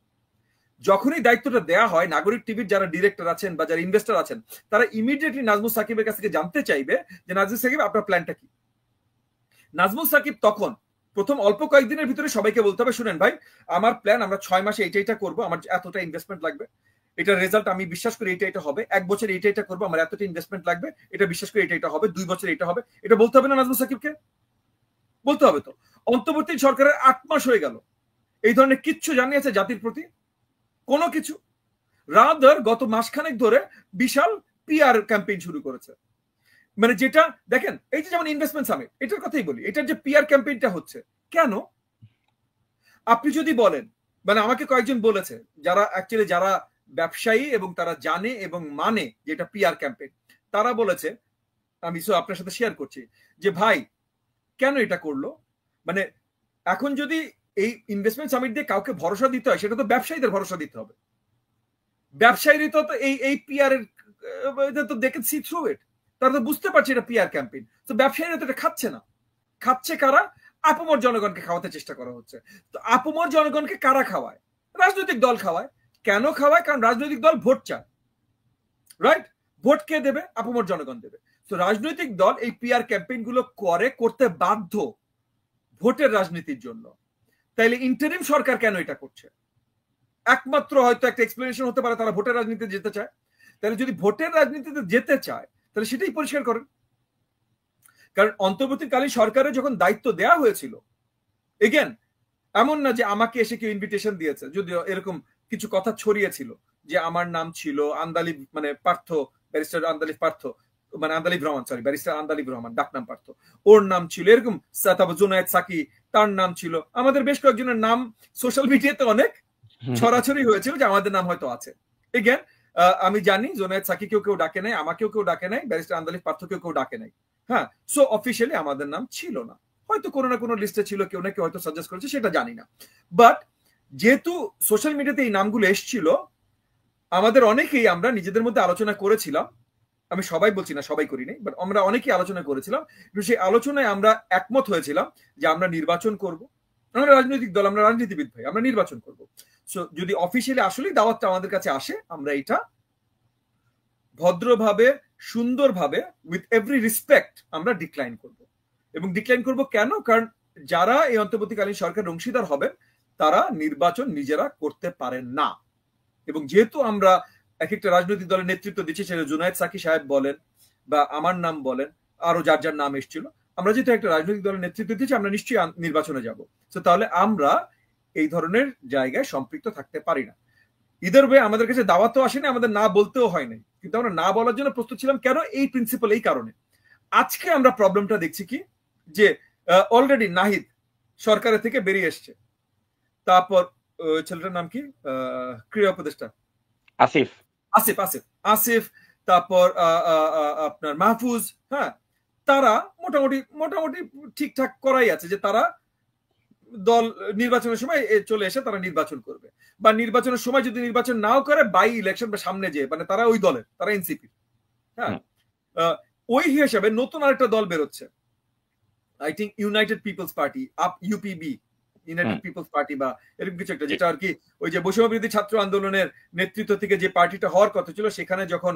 যখনই দায়িত্বটা দেয়া হয়, নাগরিক টিভির যারা ডিরেক্টর আছেন বা যারা ইনভেস্টর আছেন, তারা ইমিডিয়েটলি নাজমুস সাকিবের কাছ থেকে জানতে চাইবে যে নাজমুস সাকিব আপনার প্ল্যানটা কি? নাজমুস সাকিব তখন প্রথম অল্প কয়েকদিনের ভিতরে সবাইকে বলতে হবে, শুনেন ভাই, আমার প্ল্যান, আমরা 6 মাসে এটা করবো, আমার এতটা ইনভেস্টমেন্ট লাগবে, এটার রেজাল্ট আমি বিশ্বাস করি এটা হবে, 1 বছর এটা করবো, আমার এতটা ইনভেস্টমেন্ট লাগবে, এটা বিশ্বাস করি এটা হবে, 2 বছর এটা হবে। এটা বলতে হবে না নাজমুস সাকিবকে? বলতে হবে তো। অন্তর্বর্তী সরকারের 8 মাস হয়ে গেল, এই ধরনের কিচ্ছু জানিয়েছে জাতির প্রতি? কোনো কিছু। রাদার গত মাসখানেক ধরে বিশাল পিআর ক্যাম্পেইন শুরু করেছে। মানে যেটা দেখেন, এই যে যেমন ইনভেস্টমেন্ট সামিট, এটার কথাই বলি, এটার যে পিআর ক্যাম্পেইনটা হচ্ছে কেন? আপনি যদি বলেন, মানে আমাকে কয়েকজন বলেছে যারা অ্যাকচুয়ালি যারা ব্যবসায়ী এবং তারা জানে এবং মানে যেটা পিআর ক্যাম্পেইন, তারা বলেছে, আমি আপনার সাথে শেয়ার করছি, যে ভাই কেন এটা করলো? মানে এখন যদি এই ইনভেস্টমেন্ট সামিট দিয়ে কাউকে ভরসা দিতে হয়, সেটা তো ব্যবসায়ীদের ভরসা দিতে হবে। ব্যবসায়ীরা তো এই পিআর এর তো দেখে সি থ্রু ইট, তারা তো বুঝতে পারছে এটা পিআর ক্যাম্পেইন। তো ব্যবসায়ীরা তো এটা খাচ্ছে না। খাচ্ছে কারা? আপামর জনগণকে খাওয়াতে চেষ্টা করা হচ্ছে। তো আপামর জনগণকে কারা খাওয়ায়? রাজনৈতিক দল খাওয়ায়। কেন খাওয়ায়? কারণ রাজনৈতিক দল ভোট চায়, রাইট? ভোট কে দেবে? আপামর জনগণ দেবে। তো রাজনৈতিক দল এই পিআর ক্যাম্পেইন গুলো করতে বাধ্য ভোটের রাজনীতির জন্য। তাইলে ইন্টারিম সরকার কেন এটা করছে? একমাত্র হয়তো একটা এক্সপ্লেনেশন হতে পারে, তারা ভোটের রাজনীতিতে যেতে চায়। তাহলে যদি ভোটের রাজনীতিতে যেতে চায়, তাহলে সেটাই পরিষ্কার করেন। কারণ অন্তর্বর্তীকালীন সরকারের যখন দায়িত্ব দেওয়া হয়েছিল, এগেন এমন না যে আমাকে এসে কেউ ইনভিটেশন দিয়েছে, যদিও এরকম কিছু কথা ছড়িয়েছিল যে আমার নাম ছিল আন্দালিব, মানে পার্থ, ব্যারিস্টার আন্দালিব পার্থ, মানে আন্দালিব রহমান, সরি ব্যারিস্টার আন্দালিব রহমান, ডাকনাম পার্থ, ওর নাম ছিল এরকম। তারপর জুনায়েদ সাকি, তার নাম ছিল। আমাদের বেশ কয়েকজনের নাম সোশ্যাল মিডিয়াতে অনেক ছড়াছড়ি হয়েছিল যে আমাদের নাম হয়তো আছে। এগেন আমি জানি জুনায়েদ সাকি কেউ ডাকে নাই, আমাকেও কেউ ডাকে নাই, ব্যারিস্টার আন্দালিব পার্থ কেউ ডাকে নাই। হ্যাঁ, সো অফিসিয়ালি আমাদের নাম ছিল না, হয়তো কোনো না কোনো লিস্টে ছিল, কেউ না কেউ হয়তো সাজেস্ট করেছে, সেটা জানি না। বাট যেহেতু সোশ্যাল মিডিয়াতে এই নামগুলো এসেছিল, আমাদের অনেকেই আমরা নিজেদের মধ্যে আলোচনা করেছিলাম, আমি সবাই বলছি না, সবাই করি নাই, বাট আমরা অনেকেই আলোচনা করেছিলাম। সেই আলোচনায় আমরা একমত হয়েছিলাম যে আমরা নির্বাচন করব। আমরা রাজনৈতিক দল, আমরা রাজনীতিবিদ ভাই, আমরা নির্বাচন করব। সো যদি অফিসিয়ালি আসলেই দাওয়াতটা আমাদের কাছে আসে, আমরা এটা ভদ্রভাবে, সুন্দরভাবে, উইথ এভরি রেসপেক্ট আমরা ডিক্লাইন করব। এবং ডিক্লাইন করব কেন? কারণ যারা এই অন্তর্বর্তীকালীন সরকারের অংশীদার হবেন, তারা নির্বাচন নিজেরা করতে পারেন না। এবং যেহেতু আমরা এক একটা রাজনৈতিক দলের নেতৃত্ব দিচ্ছি, সেটা জুনায়েদ সাকি সাহেব বলেন বা আমার নাম বলেন, আরো যার যার নাম এসেছিল, আমরা যেহেতু একটা রাজনৈতিক দলের নেতৃত্ব দিচ্ছি, আমরা নিশ্চয়ই নির্বাচনে যাব। তো তাহলে আমরা এই ধরনের জায়গায় সম্পৃক্ত থাকতে পারি না। ইদার ওয়ে আমাদের কাছে দাওয়াতও আসেনি, আমাদের না বলতেও হয় নাই, কিন্তু আমরা না বলার জন্য প্রস্তুত ছিলাম। কেন? এই প্রিন্সিপাল, এই কারণে। আজকে আমরা প্রবলেমটা দেখছি কি, যে অলরেডি নাহিদ সরকারের থেকে বেরিয়ে এসছে। তারপর ছেলেটার নাম কি, ক্রীড়া উপদেষ্টা আসিফ, আসিফ আসিফ আসিফ তারপর আপনার মাহফুজ, হ্যাঁ, তারা মোটামুটি ঠিকঠাক করাই আছে যে তারা দল নির্বাচনের সময় চলে এসে তারা নির্বাচন করবে, বা নির্বাচনের সময় যদি নির্বাচন নাও করে, বাই ইলেকশন বা সামনে যে, মানে তারা ওই দলের, তারা এনসিপি। হ্যাঁ, ওই হিসেবে নতুন আরেকটা দল বেরোচ্ছে, I think United People's Party, UPB, United People's Party বা এরকম কিছু একটা, যেটা আর কি ওই যে বৈষম্য বিরোধী ছাত্র আন্দোলনের নেতৃত্ব থেকে যে পার্টিটা হওয়ার কথা ছিল, সেখানে যখন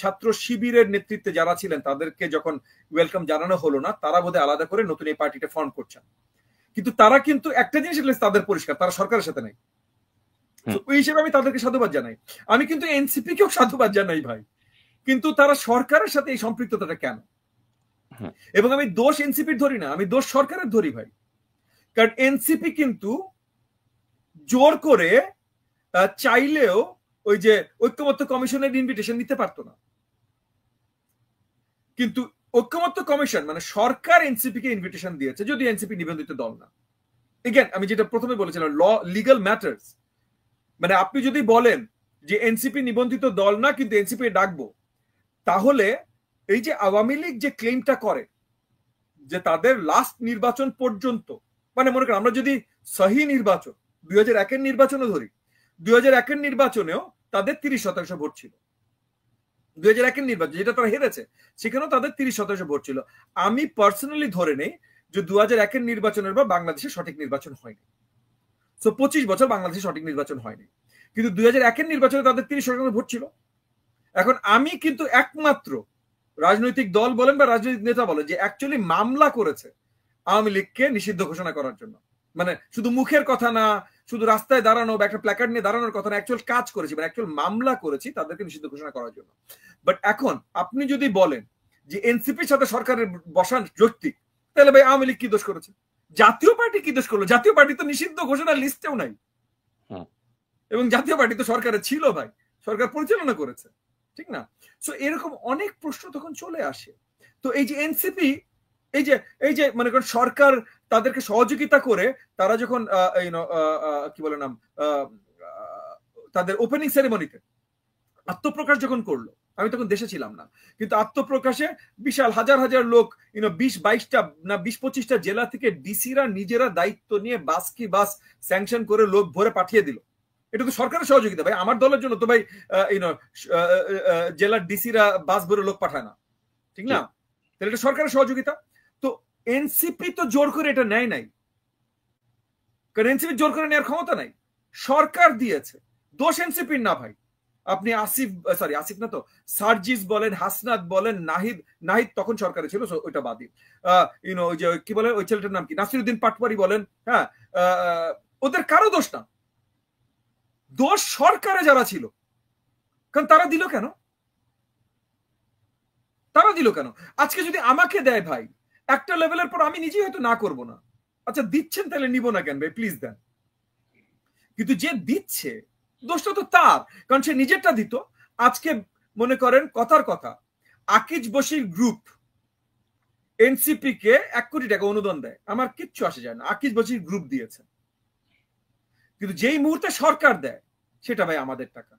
ছাত্র শিবিরের নেতৃত্বে যারা ছিলেন তাদেরকে যখন ওয়েলকাম জানানো হলো না, তারা বোধহয় আলাদা করে নতুন এই পার্টিটা ফর্ম করছেন। কিন্তু তারা কিন্তু একটা জিনিস তাদের পরিষ্কার, তারা সরকারের সাথে নাই। ওই হিসেবে আমি তাদেরকে সাধুবাদ জানাই। আমি কিন্তু এনসিপি কেও সাধুবাদ জানাই ভাই, কিন্তু তারা সরকারের সাথে এই সম্পৃক্ততাটা কেন? এবং আমি দোষ এনসিপির ধরি না, আমি দোষ সরকারের ধরি ভাই। কারণ এনসিপি কিন্তু জোর করে চাইলেও ওই যে ঐক্যমত্য কমিশনের ইনভিটেশন নিতে পারতো না, কিন্তু ঐক্যমত্য কমিশন মানে সরকার এনসিপি কে ইনভিটেশন দিয়েছে, যদি এনসিপি নিবন্ধিত দল না। এগেন আমি যেটা প্রথমে বলেছিলাম, ল লিগাল ম্যাটার্স। মানে আপনি যদি বলেন যে এনসিপি নিবন্ধিত দল না, কিন্তু এনসিপি ডাকবো, তাহলে এই যে আওয়ামী লীগ যে ক্লেমটা করে যে তাদের লাস্ট নির্বাচন পর্যন্ত, মানে মনে করেন আমরা যদি সহি নির্বাচন 2001-এর নির্বাচনও ধরি, 2001-এর নির্বাচনেও তাদের 30% ভোট ছিল। 2001-এর নির্বাচন যেটা তারা হেরেছে, সেখানেও তাদের 30% ভোট ছিল। আমি পার্সোনালি ধরে নেই যে 2001-এর নির্বাচনের বা বাংলাদেশে সঠিক নির্বাচন হয়নি। তো 25 বছর বাংলাদেশে সঠিক নির্বাচন হয়নি, কিন্তু 2001-এর নির্বাচনে তাদের 30% ভোট ছিল। এখন আমি কিন্তু একমাত্র রাজনৈতিক দল বলেন বা রাজনৈতিক নেতা বলেন যে অ্যাকচুয়ালি মামলা করেছে আওয়ামী লীগকে নিষিদ্ধ ঘোষণা করার জন্য। মানে শুধু মুখের কথা না, শুধু রাস্তায় দাঁড়ানো বা একটা প্ল্যাকার্ড নিয়ে দাঁড়ানোর কথা না, অ্যাকচুয়াল কাজ করেছি, মানে অ্যাকচুয়াল মামলা করেছি তাদেরকে নিষিদ্ধ ঘোষণা করার জন্য। বাট এখন আপনি যদি বলেন যে এনসিপির সাথে সরকারের বসান যৌক্তিক, তাহলে ভাই আওয়ামী লীগ কি দোষ করেছে? জাতীয় পার্টি কি দোষ করলো? জাতীয় পার্টি তো নিষিদ্ধ ঘোষণার লিস্টেও নাই, এবং জাতীয় পার্টি তো সরকারের ছিল ভাই, সরকার পরিচালনা করেছে, ঠিক না? সো এরকম অনেক প্রশ্ন তখন চলে আসে। তো এই যে এনসিপি, এই যে মনে করেন সরকার তাদেরকে সহযোগিতা করে, তারা যখন কি বলে নাম, তাদের ওপেনিং সেরেমনিতে আত্মপ্রকাশ যখন করলো, আমি তখন দেশে ছিলাম না, কিন্তু আত্মপ্রকাশে বিশাল হাজার হাজার লোক 20-22টা না 20-25টা জেলা থেকে ডিসিরা নিজেরা দায়িত্ব নিয়ে বাস কি বাস স্যাংশন করে লোক ভরে পাঠিয়ে দিল। এটা তো সরকারের সহযোগিতা ভাই, আমার দলের জন্য তো ভাই জেলার ডিসিরা বাস ভরে লোক পাঠায় না, ঠিক না? তাহলে এটা সরকারের সহযোগিতা। তো এনসিপি তো জোর করে এটা নেয় নাই, কারণ এনসিপি জোর করে নেওয়ার ক্ষমতা নাই, সরকার দিয়েছে। দোষ এনসিপির না ভাই। আপনি আসিফ না তো সার্জিস বলেন, হাসনাত বলেন, নাহিদ তখন সরকারে ছিল, ওইটা বাদই, ওই যে কি বলে ওই ছেলেটার নাম কি, নাসিরউদ্দিন পাটওয়ারি বলেন, হ্যাঁ, ওদের কারো দোষ না, দোষ সরকারে যারা ছিল। কারণ তারা দিল কেন? আজকে যদি আমাকে দেয় ভাই একটা লেভেলের পর, আমি নিজেই হয়তো না করব না, আচ্ছা দিচ্ছেন তাহলে নিব না কেন ভাই, প্লিজ দেন। কিন্তু যে দিচ্ছে দোষটা তো তার, কারণ সে নিজেরটা দিত। আজকে মনে করেন কথার কথা, আকিজ বশির গ্রুপ এনসিপি কে 1 কোটি টাকা অনুদান দেয়, আমার কিচ্ছু আসে যায় না, আকিজ বশির গ্রুপ দিয়েছে। কিন্তু যেই মুহূর্তে সরকার দেয়, সেটা ভাই আমাদের টাকা,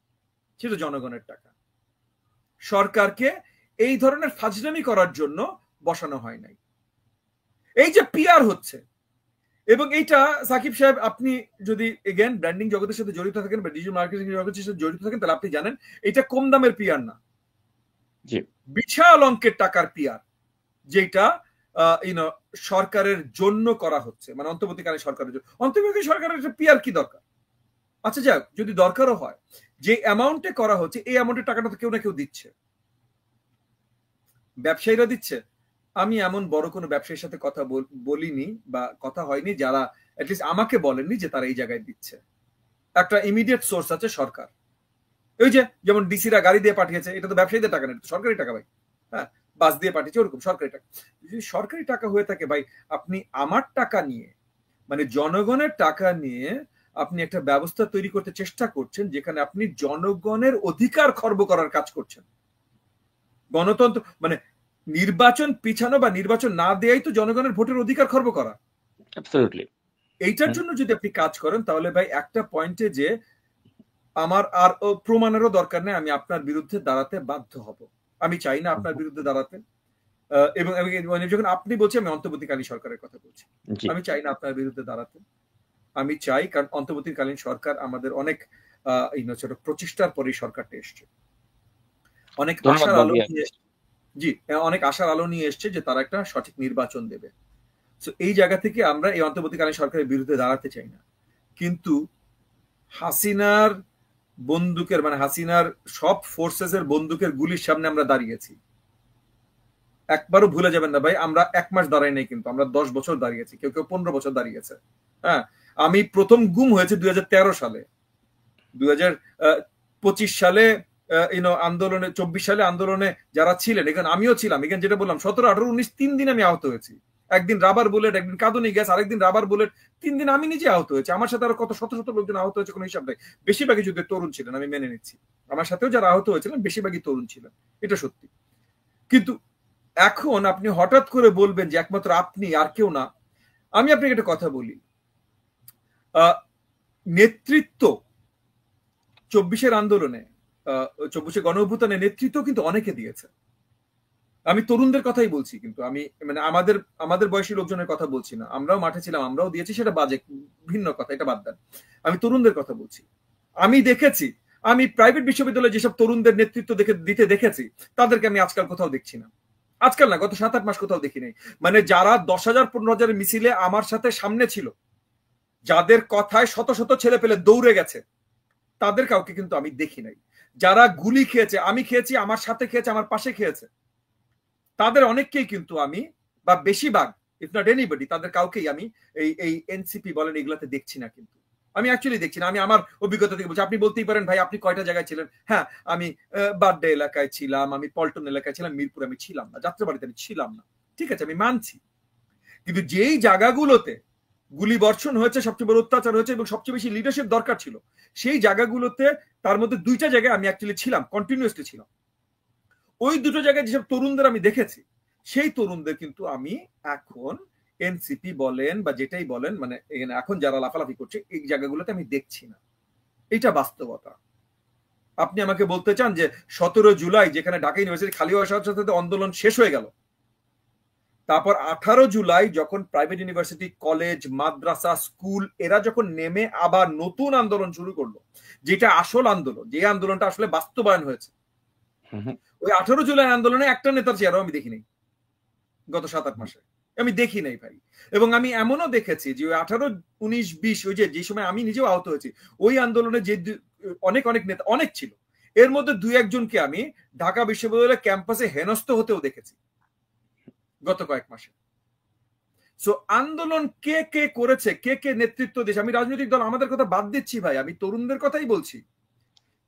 সেটা জনগণের টাকা। সরকারকে এই ধরনের ফাজলামি করার জন্য বসানো হয় নাই। এই যে পিআর হচ্ছে, এবং এইটা সাকিব সাহেব আপনি যদি এগেন ব্র্যান্ডিং জগতের সাথে জড়িত থাকেন বা ডিজিটাল মার্কেটিং জগতের সাথে জড়িত থাকেন, তাহলে আপনি জানেন এটা কম দামের পিআর না, বিশাল অঙ্কের টাকার পিআর, যেটা সরকারের জন্য করা হচ্ছে, মানে অন্তর্বর্তীকালীন সরকারের জন্য। অন্তর্বর্তী সরকারের পিআর কি দরকার? আচ্ছা যাক, যদি দরকারও হয়, যে অ্যামাউন্টে করা হচ্ছে এই অ্যামাউন্টের টাকাটা তো কেউ না কেউ দিচ্ছে, ব্যবসায়ীরা দিচ্ছে। আমি এমন বড় কোনো ব্যবসায়ীর সাথে কথা বলিনি বা কথা হয়নি যারা অ্যাটলিস্ট আমাকে বলেননি যে তারা এই জায়গায় দিচ্ছে। একটা ইমিডিয়েট সোর্স আছে সরকার। ওই যে যেমন ডিসিরা গাড়ি দিয়ে পাঠিয়েছে, এটা তো ব্যবসায়ীদের টাকা না, সরকারি টাকা ভাই, হ্যাঁ, বাস দিয়ে পাঠিয়েছে, ওরকম সরকারি টাকা। যদি সরকারি টাকা হয়ে থাকে ভাই, আপনি আমার টাকা নিয়ে, মানে জনগণের টাকা নিয়ে আপনি একটা ব্যবস্থা তৈরি করতে চেষ্টা করছেন, যেখানে আপনি জনগণের অধিকার খর্ব করার কাজ করছেন। গণতন্ত্র মানে নির্বাচন পিছানো বা নির্বাচন না দেয়াই তো জনগণের ভোটের অধিকার খর্ব করা। এইটার জন্য যদি আপনি কাজ করেন, তাহলে ভাই একটা পয়েন্টে যে আমার আর প্রমাণেরও দরকার নেই, আমি আপনার বিরুদ্ধে দাঁড়াতে বাধ্য হব। আমি চাই না আপনার বিরুদ্ধে দাঁড়াতে, এবং যখন আপনি বলছেন, আমি অন্তর্বর্তীকালীন সরকারের কথা বলছি, আমি চাই না আপনার বিরুদ্ধে দাঁড়াতে। আমি চাই, কারণ অন্তর্বর্তীকালীন সরকার আমাদের অনেক ছোট প্রচেষ্টার পরেই সরকারটা এসছে, অনেক আশার আলো নিয়ে, অনেক আশার আলো নিয়ে এসছে যে তারা একটা সঠিক নির্বাচন দেবে। তো এই জায়গা থেকে আমরা এই অন্তর্বর্তীকালীন সরকারের বিরুদ্ধে দাঁড়াতে চাই না, কিন্তু হাসিনার বন্দুকের, মানে হাসিনার সব ফোর্সেস এর বন্দুকের গুলির সামনে আমরা দাঁড়িয়েছি। একবারও ভুলে যাবেন না ভাই, আমরা 1 মাস দাঁড়াই নাই, কিন্তু আমরা 10 বছর দাঁড়িয়েছি, কেউ কেউ 15 বছর দাঁড়িয়েছে। হ্যাঁ, আমি প্রথম গুম হয়েছে 2013 সালে, 2025 সালে আন্দোলনে, 24 সালে আন্দোলনে যারা ছিলেন, এখানে আমিও ছিলাম, এখানে যেটা বললাম 17, 18, 19 3 দিন আমি আহত হয়েছি। একদিন রাবার বুলেট, একদিন কাঁদুনি গ্যাস, আরেকদিন রাবার বুলেট, 3 দিন আমি নিজে আহত হয়েছি। আমার সাথে আরো কত শত শত লোকজন আহত হয়েছে কোনো হিসাব নেই। বেশিরভাগই যদি তরুণ ছিলেন, আমি মেনে নিচ্ছি, আমার সাথেও যারা আহত হয়েছিলেন বেশিরভাগই তরুণ ছিলেন, এটা সত্যি। কিন্তু এখন আপনি হঠাৎ করে বলবেন যে একমাত্র আপনি আর কেউ না। আমি আপনাকে একটা কথা বলি, নেতৃত্ব 24-এর আন্দোলনে, 24-এর গণঅভ্যুত্থানে নেতৃত্ব কিন্তু অনেকে দিয়েছে। আমি তরুণদের কথাই বলছি, কিন্তু আমি মানে আমাদের বয়সী লোকজনের কথা বলছি না। আমরাও মাঠে ছিলাম, আমরাও দিয়েছি, সেটা বাজে ভিন্ন কথা, এটা বাদ দেন। আমি তরুণদের কথা বলছি। আমি দেখেছি, আমি প্রাইভেট বিশ্ববিদ্যালয়ে যেসব তরুণদের নেতৃত্ব দিতে দেখেছি, তাদেরকে আমি আজকাল কোথাও দেখছি না। আজকাল না, গত 7-8 মাস কোথাও দেখি নাই। মানে যারা 10,000 15,000 মিছিলে আমার সাথে সামনে ছিল, যাদের কথায় শত শত ছেলে পেলে দৌড়ে গেছে, তাদের কাউকে কিন্তু আমি দেখি নাই। যারা গুলি খেয়েছে, আমি খেয়েছি, আমার সাথে খেয়েছে, আমার পাশে খেয়েছে, তাদের অনেককেই কিন্তু আমি, বা বেশিরভাগ, ইফ নট এনিবডি, তাদের কাউকেই আমি এই এনসিপি বলেন এগুলাতে দেখছি না। কিন্তু আমি অ্যাকচুয়ালি দেখছি না। আমি আমার অভিজ্ঞতা থেকে বলছি। আপনি বলতেই পারেন ভাই আপনি কয়টা জায়গায় ছিলেন। হ্যাঁ, আমি বাড্ডা এলাকায় ছিলাম, আমি পল্টন এলাকায় ছিলাম, মিরপুরে আমি ছিলাম না, যাত্রাবাড়িতে আমি ছিলাম না, ঠিক আছে, আমি মানছি। কিন্তু যেই জায়গাগুলোতে গুলি বর্ষণ হয়েছে, সবচেয়ে বড় অত্যাচার হয়েছে এবং সবচেয়ে বেশি লিডারশিপ দরকার ছিল, সেই জায়গাগুলোতে, তার মধ্যে 2টা জায়গায় আমি অ্যাকচুয়ালি ছিলাম, কন্টিনিউয়াসলি ছিলাম। ওই 2টো জায়গায় যেসব তরুণদের আমি দেখেছি, সেই তরুণদের কিন্তু আমি এখন এনসিপি বলেন বা যেটাই বলেন, মানে এখন যারা লাফালাফি করছে, এই জায়গাগুলোতে আমি দেখছি না। এটা বাস্তবতা। আপনি আমাকে বলতে চান যে 17 জুলাই যেখানে ঢাকা ইউনিভার্সিটি খালি হওয়ার সাথে সাথে আন্দোলন শেষ হয়ে গেল, তারপর 18 জুলাই যখন প্রাইভেট ইউনিভার্সিটি, কলেজ, মাদ্রাসা, স্কুল এরা যখন নেমে আবার নতুন আন্দোলন শুরু করলো, যেটা আসল আন্দোলন, যে আন্দোলনটা আসলে বাস্তবায়ন হয়েছে, ওই 18 জুলাই আন্দোলনে একটা নেতার চেহারাও আমি দেখি নাই গত 7-8 মাসে, আমি দেখি নাই ভাই। এবং আমি এমনও দেখেছি যে ওই 18, 19, 20 ওই যে সময় আমি নিজেও আহত হয়েছি, ওই আন্দোলনে যে অনেক নেতা অনেক ছিল, এর মধ্যে 2-1 জনকে আমি ঢাকা বিশ্ববিদ্যালয়ের ক্যাম্পাসে হেনস্থ হতেও দেখেছি গত কয়েক মাসে। সো আন্দোলন কে কে করেছে, কে কে নেতৃত্ব দিয়েছে, আমি রাজনৈতিক দল আমাদের কথা বাদ দিচ্ছি ভাই, আমি তরুণদের কথাই বলছি,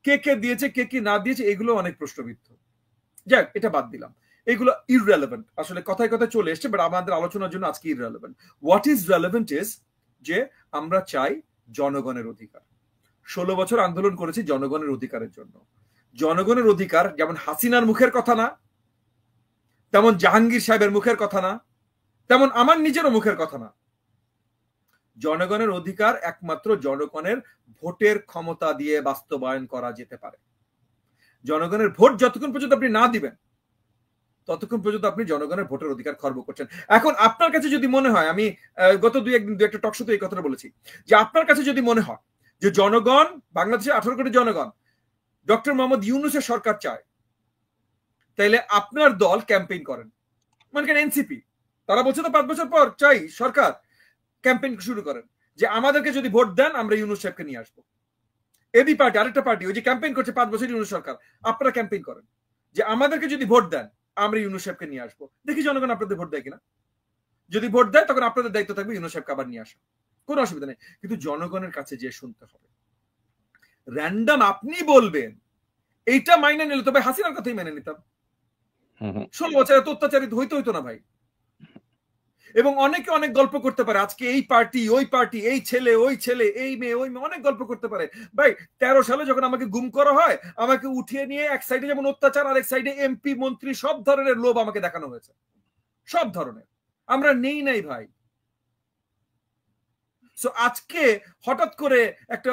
কে কে দিয়েছে কে কি না দিয়েছে এগুলো অনেক প্রশ্নবিদ্ধ। যাক, এটা বাদ দিলাম, এগুলো ইররেলেভেন্ট, আসলে কথায় কথায় চলে এসছে, বাট আমাদের আলোচনার জন্য আজকে irrelevant. What is relevant is যে আমরা চাই জনগণের অধিকার। 16 বছর আন্দোলন করেছি জনগণের অধিকারের জন্য। জনগণের অধিকার যেমন হাসিনার মুখের কথা না, তেমন জাহাঙ্গীর সাহেবের মুখের কথা না, তেমন আমার নিজেরও মুখের কথা না। জনগণের অধিকার একমাত্র জনগণের ভোটের ক্ষমতা দিয়ে বাস্তবায়ন করা যেতে পারে। জনগণের ভোট যতক্ষণ পর্যন্ত আপনি না দিবেন ততক্ষণ পর্যন্ত আপনি জনগণের ভোটের অধিকার খর্ব করছেন। এখন আপনার কাছে যদি মনে হয়, আমি গত 2-1 দিন 2-1টা টকশোতে এই কথাটা বলেছি, যে আপনার কাছে যদি মনে হয় যে জনগণ, বাংলাদেশের 18 কোটি জনগণ ডক্টর মোহাম্মদ ইউনূসের সরকার চায়, তাইলে আপনার দল ক্যাম্পেইন করেন। মনে করেন এনসিপি, তারা বলছে তো 5 বছর পর চাই সরকার, ক্যাম্পেইন শুরু করেন যে আমাদেরকে যদি ভোট দেন আমরা ইউনূস সাহেবকে নিয়ে আসবো। এবি পার্টি, আরেকটা পার্টি ওই যে ক্যাম্পেইন করছে 5 বছর ইউনূস সরকার, আপনারা ক্যাম্পেইন করেন যে আমাদেরকে যদি ভোট দেন আমরা ইউনূস সাহেবকে নিয়ে আসবো। দেখি জনগণ আপনাদের ভোট দেয় কিনা। যদি ভোট দেয় তখন আপনাদের দায়িত্ব থাকবে ইউনূস সাহেবকে আবার নিয়ে আসা, কোনো অসুবিধা নেই। কিন্তু জনগণের কাছে যে শুনতে হবে। র্যান্ডম আপনি বলবেন এইটা মাইনে নিলে, তবে হাসিনার কথাই মেনে নিতাম। 16 বছর এত অত্যাচারিত হইতো না ভাই। এবং অনেকে অনেক গল্প করতে পারে, আজকে এই পার্টি ওই পার্টি, এই ছেলে ওই ছেলে, এই মেয়ে ওই মেয়ে, অনেক গল্প করতে পারে ভাই। 13 সালে যখন আমাকে গুম করা হয়, আমাকে উঠিয়ে নিয়ে এক সাইডে যেমন অত্যাচার, আর এক সাইডে এমপি মন্ত্রী সব ধরনের লোভ আমাকে দেখানো হয়েছে, সব ধরনের। আমরা নেই নাই ভাই। সো আজকে হঠাৎ করে একটা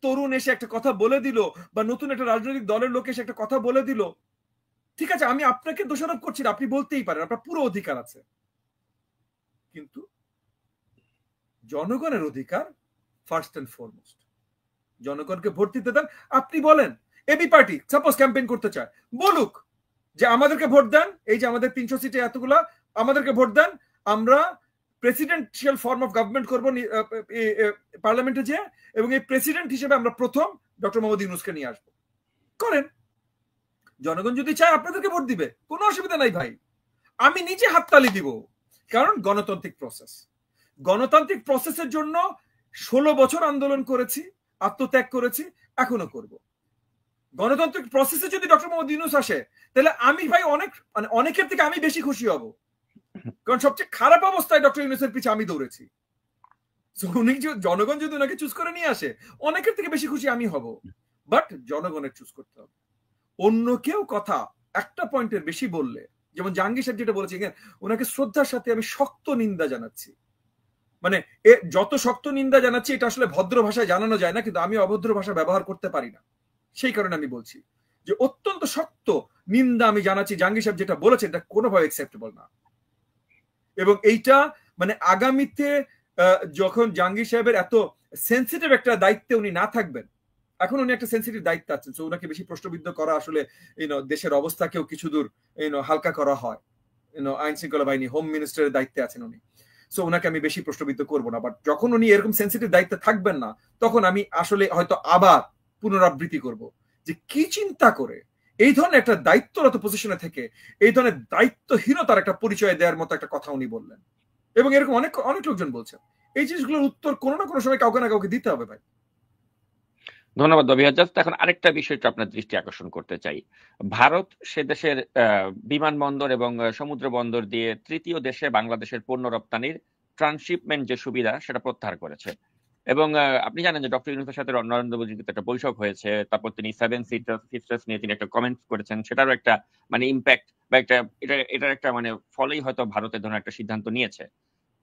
তরুণ এসে একটা কথা বলে দিল, বা নতুন একটা রাজনৈতিক দলের লোক এসে একটা কথা বলে দিল, ঠিক আছে আমি আপনাকে দোষারোপ করছি না, আপনি বলতেই পারেন, আপনার পুরো অধিকার আছে, কিন্তু জনগণের অধিকার ফার্স্ট এন্ড ফরমোস্ট। জনগণকে ভোট দিতে দেন। আপনি বলেন এবি পার্টি সাপোজ ক্যাম্পেইন করতে চায়, বলুক যে আমাদেরকে ভোট দেন, এই যে আমাদের 300 সিটে এতগুলা, আমাদেরকে ভোট দেন, আমরা প্রেসিডেন্সিয়াল ফর্ম অফ গভর্নমেন্ট করবো পার্লামেন্টে যে, এবং এই প্রেসিডেন্ট হিসেবে আমরা প্রথম ডক্টর মোহাম্মদ ইউনূসকে নিয়ে আসবো। করেন, জনগণ যদি চায় আপনাদেরকে ভোট দিবে, কোনো অসুবিধা নাই ভাই, আমি নিজে হাততালি দিব। কারণ গণতান্ত্রিক প্রসেস, গণতান্ত্রিক প্রসেসের জন্য 16 বছর আন্দোলন করেছি, আত্মত্যাগ করেছি, এখনো করব। গণতান্ত্রিক প্রসেসে যদি ডক্টর মোহাম্মদ ইউনূস আসে, তাহলে আমি ভাই অনেকের থেকে আমি বেশি খুশি হব, কারণ সবচেয়ে খারাপ অবস্থায় ডক্টর ইউনূসের পিছে আমি দৌড়েছি। জনগণ যদি ওনাকে চুজ করে নিয়ে আসে, অনেকের থেকে বেশি খুশি আমি হব, বাট জনগণের চুজ করতে হবে। অন্য কেউ কথা একটা পয়েন্টের বেশি বললে, যেমন জাহাঙ্গীর সাহেব যেটা বলেছে, ওনাকে শ্রদ্ধার সাথে আমি শক্ত নিন্দা জানাচ্ছি, মানে যত শক্ত নিন্দা জানাচ্ছি এটা আসলে ভদ্র ভাষায় জানানো যায় না, কিন্তু আমি অভদ্র ভাষা ব্যবহার করতে পারি না, সেই কারণে আমি বলছি যে অত্যন্ত শক্ত নিন্দা আমি জানাচ্ছি। জাহাঙ্গীর সাহেব যেটা বলেছেন এটা কোনোভাবে অ্যাকসেপ্টেবল না। এবং এইটা মানে আগামীতে যখন জাহাঙ্গীর সাহেবের এত সেন্সিটিভ একটা দায়িত্বে উনি না থাকবেন, এখন উনি একটা সেন্সিটিভ দায়িত্ব আছেন, তো ওনাকে বেশি প্রশ্নবিদ্ধ করা আসলে দেশের অবস্থাকেও কিছু দূর হালকা করা হয়। আইন শৃঙ্খলা বাহিনী, হোম মিনিস্টারের দায়িত্বে আছেন উনি, সো ওনাকে আমি বেশি প্রশ্নবিদ্ধ করবো না। বাট যখন উনি এরকম সেন্সিটিভ দায়িত্বে থাকবেন না, তখন আমি আসলে হয়তো আবার পুনরাবৃত্তি করব যে কি চিন্তা করে এই ধরনের একটা দায়িত্বরত পজিশনে থেকে এই ধরনের দায়িত্বহীনতার একটা পরিচয় দেওয়ার মতো একটা কথা উনি বললেন। এবং এরকম অনেক অনেক লোকজন বলছেন। এই জিনিসগুলোর উত্তর কোনো না কোনো সময় কাউকে না কাউকে দিতে হবে ভাই। ধন্যবাদ অভিয়াজাজ। এখন আরেকটা বিষয় আপনার দৃষ্টি আকর্ষণ করতে চাই। ভারত সে দেশের বিমানবন্দর এবং সমুদ্র বন্দর দিয়ে তৃতীয় দেশে বাংলাদেশের পণ্য রপ্তানির ট্রান্সশিপমেন্ট যে সুবিধা সেটা প্রত্যাহার করেছে। এবং আপনি জানেন যে ডক্টর ইউনূসের সাথে নরেন্দ্র মোদীর একটা বৈঠক হয়েছে, তারপর তিনি 7 সিস্টার্স নিয়ে তিনি একটা কমেন্ট করেছেন, সেটারও একটা মানে ইম্প্যাক্ট বা একটা এটার একটা মানে ফলেই হয়তো ভারতের ধরনের একটা সিদ্ধান্ত নিয়েছে।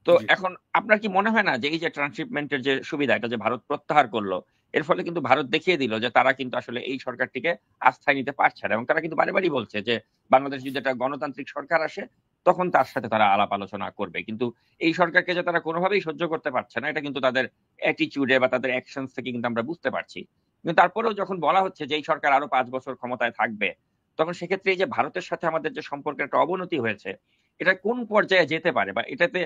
তো এখন আপনার কি মনে হয় না যে এই যে ট্রান্সশিপমেন্টের যে সুবিধা এটা যে ভারত প্রত্যাহার করলো, এর ফলে কিন্তু ভারত দেখিয়ে দিল যে তারা কিন্তু আসলে এই সরকারটিকে আস্থায় নিতে পারছে না, এবং তারা কিন্তু বারে বারই বলছে যে বাংলাদেশ যদি একটা গণতান্ত্রিক সরকার আসে তখন তার সাথে তারা আলাপ আলোচনা করবে। কিন্তু এই সরকারকে যে তারা কোনোভাবেই সহ্য করতে পারছে না, এটা কিন্তু তাদের অ্যাটিটিউডে বা তাদের অ্যাকশনস থেকে কিন্তু আমরা বুঝতে পারছি। কিন্তু তারপরেও যখন বলা হচ্ছে যে এই সরকার আরো 5 বছর ক্ষমতায় থাকবে, তখন সেক্ষেত্রে এই যে ভারতের সাথে আমাদের যে সম্পর্কের একটা অবনতি হয়েছে, এটা কোন পর্যায়ে যেতে পারে, বা এটাতে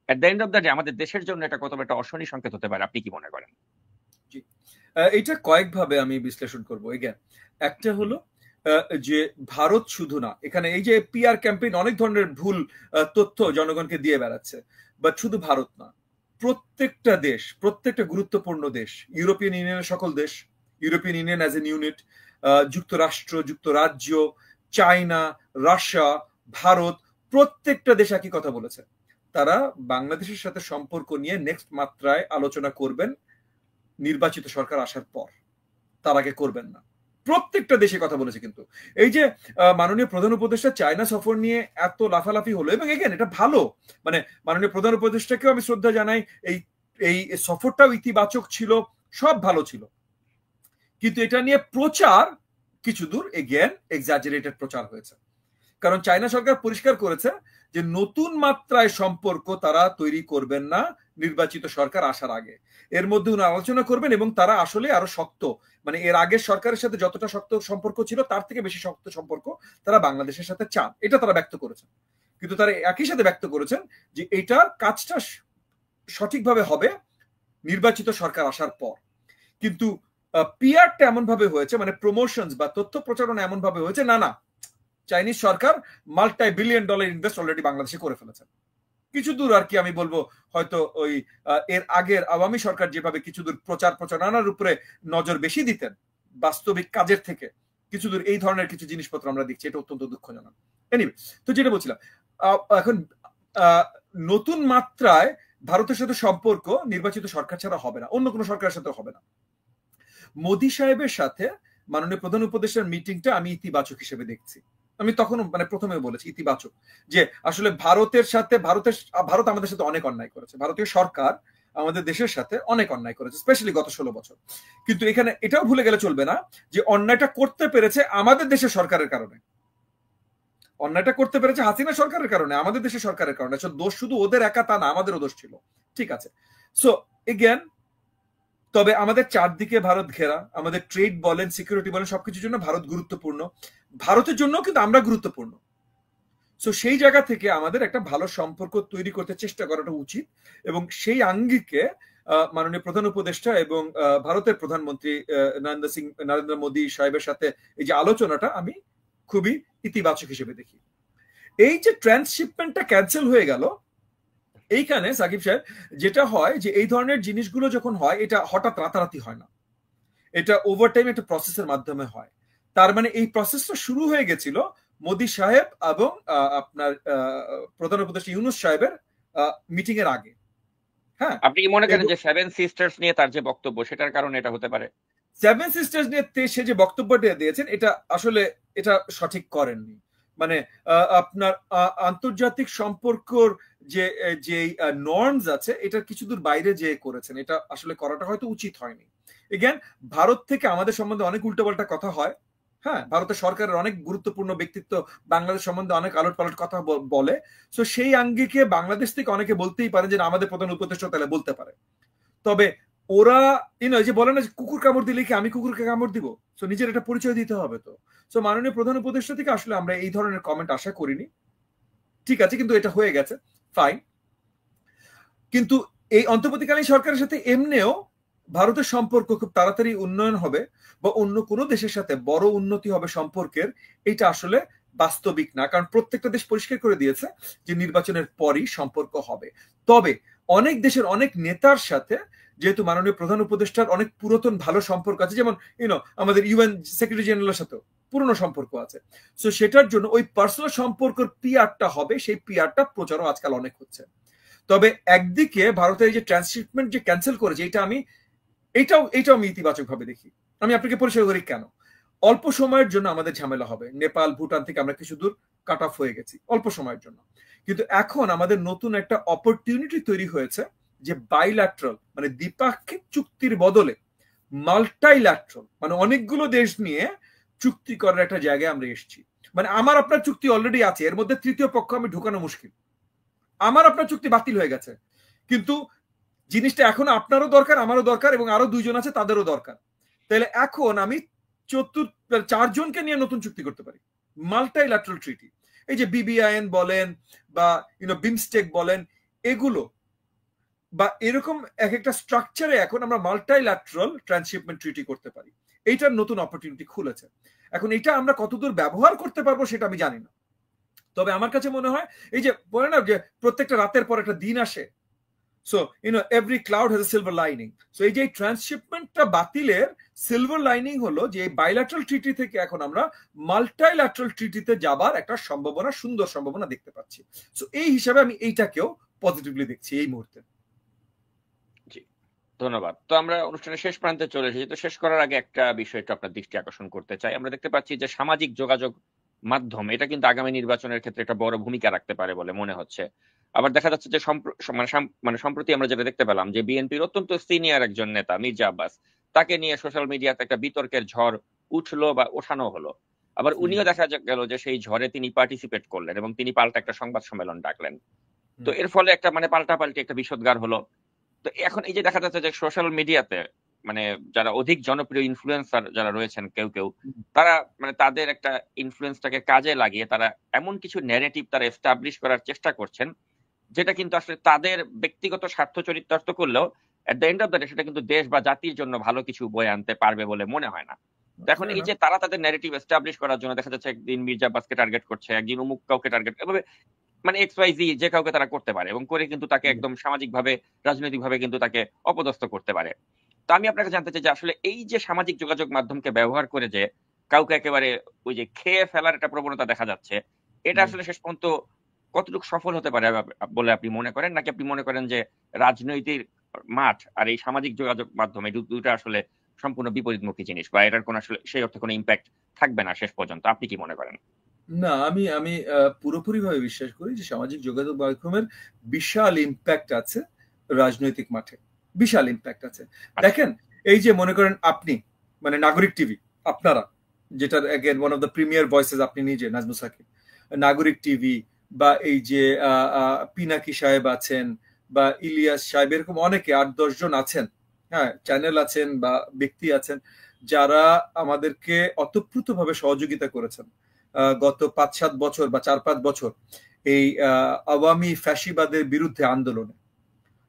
at the end of the day আমাদের দেশের জন্য এটা কত একটা অশনি সংকেত হতে পারে, আপনি কি মনে করেন? এটা কয়েকভাবে আমি বিশ্লেষণ করব। এগেন, একটা হলো যে ভারত শুধু না, এখানে এই যে পিআর ক্যাম্পেইন অনেক ধরনের ভুল তথ্য জনগণকে দিয়ে বেড়াচ্ছে, বাট শুধু ভারত না, প্রত্যেকটা দেশ, প্রত্যেকটা গুরুত্বপূর্ণ দেশ, ইউরোপিয়ান ইউনিয়নের সকল দেশ, European union as an unit, যুক্তরাষ্ট্র, যুক্তরাজ্য, চায়না, রাশিয়া, ভারত, প্রত্যেকটা দেশ একই কথা বলেছে। তারা বাংলাদেশের সাথে সম্পর্ক নিয়ে নেক্সট মাত্রায় আলোচনা করবেন নির্বাচিত সরকার আসার পর, তার আগে করবেন না। প্রত্যেকটা দেশে কথা বলেছে। কিন্তু এই যে মাননীয় প্রধান উপদেষ্টা চায়না সফর নিয়ে এত লাফালাফি হলো, এবং এগেন এটা ভালো, মানে মাননীয় প্রধান উপদেষ্টাকেও আমি শ্রদ্ধা জানাই, এই এই সফরটাও ইতিবাচক ছিল, সব ভালো ছিল। কিন্তু এটা নিয়ে প্রচার কিছু দূর এগেন এক্সাজারেটেড প্রচার হয়েছে, কারণ চায়না সরকার পরিষ্কার করেছে যে নতুন মাত্রায় সম্পর্ক তারা তৈরি করবেন না নির্বাচিত সরকার আসার আগে। এর মধ্যে উনি আলোচনা করবেন, এবং তারা আসলে আরো শক্ত, মানে এর আগের সরকারের সাথে যতটা শক্ত সম্পর্ক ছিল তার থেকে বেশি শক্ত সম্পর্ক তারা বাংলাদেশের সাথে চান, এটা তারা ব্যক্ত করেছেন। কিন্তু তারা একই সাথে ব্যক্ত করেছেন যে এটার কাজটা সঠিকভাবে হবে নির্বাচিত সরকার আসার পর। কিন্তু পিআরটা এমন ভাবে হয়েছে, মানে প্রমোশনস বা তথ্য প্রচারণা এমন ভাবে হয়েছে, না না চাইনিজ সরকার multi billion dollar invest already বাংলাদেশে করে ফেলেছেন। কিছু দূর আর কি আমি বলবো, হয়তো ওই এর আগের আওয়ামী সরকার যেভাবে কিছু দূর প্রচার প্রচারণার উপরে নজর বেশি দিতেন বাস্তবিক কাজের থেকে, কিছু দূর এই ধরনের কিছু জিনিসপত্র আমরা দেখছি, এটা অত্যন্ত দুঃখজনক। এনিওয়ে, তো যেটা বলছিলাম, এখন নতুন মাত্রায় ভারতের সাথে সম্পর্ক নির্বাচিত সরকার ছাড়া হবে না, অন্য কোনো সরকারের সাথে হবে না। মোদি সাহেবের সাথে মাননীয় প্রধান উপদেষ্টার মিটিংটা আমি ইতিবাচক হিসেবে দেখছি। আমি তখন মানে প্রথমে বলেছি ইতিবাচক, যে আসলে ভারত আমাদের সাথে অনেক অন্যায় করেছে, ভারতীয় সরকার আমাদের দেশের সাথে অনেক অন্যায় করেছে, স্পেশালি গত 16 বছর। কিন্তু এখানে এটাও ভুলে গেলে চলবে না যে অন্যায়টা করতে পেরেছে আমাদের দেশের সরকারের কারণে, অন্যায়টা করতে পেরেছে হাসিনা সরকারের কারণে, আমাদের দেশের সরকারের কারণে। দোষ শুধু ওদের একা তা না, আমাদেরও দোষ ছিল, ঠিক আছে। সো এগেন, তবে আমাদের চারদিকে ভারত ঘেরা, আমাদের ট্রেড বলেন, সিকিউরিটি বলেন, সবকিছুর জন্য ভারত গুরুত্বপূর্ণ, ভারতের জন্য কিন্তু আমরা গুরুত্বপূর্ণ। সো সেই জায়গা থেকে আমাদের একটা ভালো সম্পর্ক তৈরি করতে চেষ্টা করাটা উচিত, এবং সেই আঙ্গিকে মাননীয় প্রধান উপদেষ্টা এবং ভারতের প্রধানমন্ত্রী নরেন্দ্র মোদী সাহেবের সাথে এই যে আলোচনাটা আমি খুবই ইতিবাচক হিসেবে দেখি। এই যে ট্রান্সশিপমেন্টটা ক্যান্সেল হয়ে গেল, এইখানে সাকিব সাহেব যেটা হয় যে এই ধরনের জিনিসগুলো যখন হয়, এটা হঠাৎ রাতারাতি হয় না, এটা ওভারটাইম একটা প্রসেসের মাধ্যমে হয়। তার মানে এই প্রসেসটা শুরু হয়ে গেছিল মোদি সাহেব এবং আপনার প্রধান উপদেষ্টা ইউনূস সাহেবের মিটিং এর আগে। হ্যাঁ, আপনি কি মনে করেন যে সেভেন সিস্টার্স নিয়ে তার যে বক্তব্য সেটার কারণে এটা হতে পারে? সেভেন সিস্টার্স নিয়ে সে যে বক্তব্যটা দিয়েছেন, এটা আসলে এটা সঠিক করেননি। মানে আপনার আন্তর্জাতিক সম্পর্কর যে যে নর্মস আছে, এটা কিছু দূর বাইরে যে করেছেন, এটা আসলে করাটা হয়তো উচিত হয়নি। এগেন, ভারত থেকে আমাদের সম্বন্ধে অনেক উল্টোপাল্টা কথা হয়। হ্যাঁ, ভারতের সরকারের অনেক গুরুত্বপূর্ণ ব্যক্তিত্ব বাংলাদেশ সম্বন্ধে অনেক আলট পালট কথা বলে। সো সেই আঙ্গিকে বাংলাদেশ থেকে অনেকে বলতেই পারে যে আমাদের প্রধান উপদেষ্টা তাহলে বলতে পারে। তবে ওরা যে বলে না যে কুকুর কামড় দিলে কি আমি কুকুরকে কামড় দিব, সো নিজের একটা পরিচয় দিতে হবে। তো সো মাননীয় প্রধান উপদেষ্টা থেকে আসলে আমরা এই ধরনের কমেন্ট আশা করিনি, ঠিক আছে, কিন্তু এটা হয়ে গেছে, ফাইন। কিন্তু এই অন্তর্বর্তীকালীন সরকারের সাথে এমনিও ভারতের সম্পর্ক খুব তাড়াতাড়ি উন্নয়ন হবে বা অন্য কোনো দেশের সাথে বড় উন্নতি হবে সম্পর্কের, এটা আসলে বাস্তবিক না। কারণ প্রত্যেকটা দেশ পরিষ্কার করে দিয়েছে যে নির্বাচনের পরই সম্পর্ক হবে। তবে অনেক দেশের অনেক নেতার সাথে যেহেতু মাননীয় প্রধান উপদেষ্টার অনেক পুরাতন ভালো সম্পর্ক আছে, যেমন আমাদের ইউএন সেক্রেটারি জেনারেলের সাথেও পুরনো সম্পর্ক আছে, সো সেটার জন্য ওই পার্সোনাল সম্পর্কের পিআরটা হবে, সেই পিআরটা প্রচারও আজকাল অনেক হচ্ছে। তবে একদিকে ভারতের এই যে ট্রান্সশিপমেন্ট যে ক্যান্সেল করেছে, এইটাও আমি ইতিবাচক ভাবে দেখি। আমি আপনাকে পরিচয় করি কেন। অল্প সময়ের জন্য আমাদের ঝামেলা হবে, নেপাল ভুটান থেকে আমরা কিছু দূর কাট অফ হয়ে গেছি অল্প সময়ের জন্য, কিন্তু এখন আমাদের নতুন একটা অপরচুনিটি তৈরি হয়েছে যে বাইল্যাটারাল মানে দ্বিপাক্ষিক চুক্তির বদলে মাল্টাইল্যাট্রাল মানে অনেকগুলো দেশ নিয়ে চুক্তি করার একটা জায়গায় আমরা এসেছি। মানে আমার আপনার চুক্তি অলরেডি আছে, এর মধ্যে তৃতীয় পক্ষ আমি ঢুকানো মুশকিল। আমার আপনার চুক্তি বাতিল হয়ে গেছে, কিন্তু জিনিসটা এখন আপনারও দরকার, আমারও দরকার, এবং আরো দুইজন আছে তাদেরও দরকার। তাহলে এখন আমি চারজনকে নিয়ে নতুন চুক্তি করতে পারি, মাল্টাইল্যাট্রাল ট্রিটি। এই যে বিবিআইএন বলেন বা বিমস্টেক বলেন, এগুলো বা এরকম এক একটা স্ট্রাকচারে এখন আমরা মাল্টাইল্যাট্রাল ট্রান্সশিপমেন্ট ট্রিটি করতে পারি। এইটার নতুন অপরচুনিটি খুলেছে। এখন এটা আমরা কতদূর ব্যবহার করতে পারবো সেটা আমি জানি না, তবে আমার কাছে মনে হয় এই যে বলে না যে প্রত্যেকটা রাতের পর একটা দিন আসে, so every cloud has a silver lining. So এই যে ট্রান্সশিপমেন্টটা বাতিলের সিলভার লাইনিং হলো যে এই বাইল্যাট্রাল ট্রিটি থেকে এখন আমরা মাল্টাইল্যাট্রাল ট্রিটিতে যাবার একটা সম্ভাবনা, সুন্দর সম্ভাবনা দেখতে পাচ্ছি। সো এই হিসাবে আমি এইটাকেও পজিটিভলি দেখছি এই মুহূর্তে। ধন্যবাদ। তো আমরা অনুষ্ঠানের শেষ প্রান্তে চলে এসেছি। তো শেষ করার আগে একটা বিষয় একটু আপনার দৃষ্টি আকর্ষণ করতে চাই। আমরা দেখতে পাচ্ছি যে সামাজিক যোগাযোগ মাধ্যম এটা কিন্তু আগামী নির্বাচনের ক্ষেত্রে একটা বড় ভূমিকা রাখতে পারে বলে মনে হচ্ছে। আবার দেখা যাচ্ছে যে সম্প্রতি আমরা যেটা দেখতে পেলাম যে বিএনপির অত্যন্ত সিনিয়র একজন নেতা মির্জা আব্বাস, তাকে নিয়ে সোশ্যাল মিডিয়াতে একটা বিতর্কের ঝড় উঠলো বা ওঠানো হলো। আবার উনিও দেখা গেল যে সেই ঝড়ে তিনি পার্টিসিপেট করলেন এবং তিনি পাল্টা একটা সংবাদ সম্মেলন ডাকলেন। তো এর ফলে একটা পাল্টাপাল্টি একটা বিষোদ্গার হলো। তো এখন এই যে দেখা যাচ্ছে যে সোশ্যাল মিডিয়াতে যারা অধিক জনপ্রিয় ইনফ্লুয়েন্সার যারা রয়েছেন কেউ কেউ, তারা তাদের একটা ইনফ্লুয়েন্সটাকে কাজে লাগিয়ে তারা এমন কিছু ন্যারেটিভ তারা এস্টাবলিশ করার চেষ্টা করছেন যেটা কিন্তু আসলে তাদের ব্যক্তিগত স্বার্থ চরিতার্থ করলেও at the end of the day সেটা কিন্তু দেশ বা জাতির জন্য ভালো কিছু বয়ে আনতে পারবে বলে মনে হয় না। এখন এই যে তারা তাদের ন্যারেটিভ এস্টাবলিশ করার জন্য দেখা যাচ্ছে একদিন মির্জা আব্বাসকে টার্গেট করছে, একদিন অমুক কাউকে টার্গেট, এভাবে XYZ যে কাউকে তারা করতে পারে এবং করে কিন্তু তাকে একদম সামাজিক ভাবে রাজনৈতিক ভাবে কিন্তু তাকে অপদস্থ করতে পারে। তো আমি আপনাকে জানতে চাই যে আসলে এই যে সামাজিক যোগাযোগ মাধ্যমকে ব্যবহার করে যে কাউকে একেবারে ওই যে খেয়ে ফেলার একটা প্রবণতা দেখা যাচ্ছে, এটা আসলে শেষ পর্যন্ত কতটুকু সফল হতে পারে বলে আপনি মনে করেন, নাকি আপনি মনে করেন যে রাজনৈতিক মাঠ আর এই সামাজিক যোগাযোগ মাধ্যমে দুটো আসলে সম্পূর্ণ বিপরীতমুখী জিনিস, বা এটার কোনো আসলে সেই অর্থে কোনো ইম্প্যাক্ট থাকবে না শেষ পর্যন্ত? আপনি কি মনে করেন? না, আমি পুরোপুরি ভাবে বিশ্বাস করি যে সামাজিক যোগাযোগ মাধ্যমের বিশাল ইম্প্যাক্ট আছে রাজনৈতিক মাঠে, বিশাল ইম্প্যাক্ট আছে। দেখেন এই যে মনে করেন আপনি নাগরিক টিভি, আপনারা যেটার again one of the premier voices আপনি নিজে নাজমুল সাকিব, নাগরিক টিভি বা এই যে পিনাকি সাহেব আছেন বা ইলিয়াস সাহেব, এরকম অনেকে 8-10 জন আছেন, হ্যাঁ, চ্যানেল আছেন বা ব্যক্তি আছেন যারা আমাদেরকে অতপ্রুতভাবে সহযোগিতা করেছেন গত 5-7 বছর বা 4-5 বছর এই আওয়ামী ফ্যাসিবাদের বিরুদ্ধে আন্দোলনে।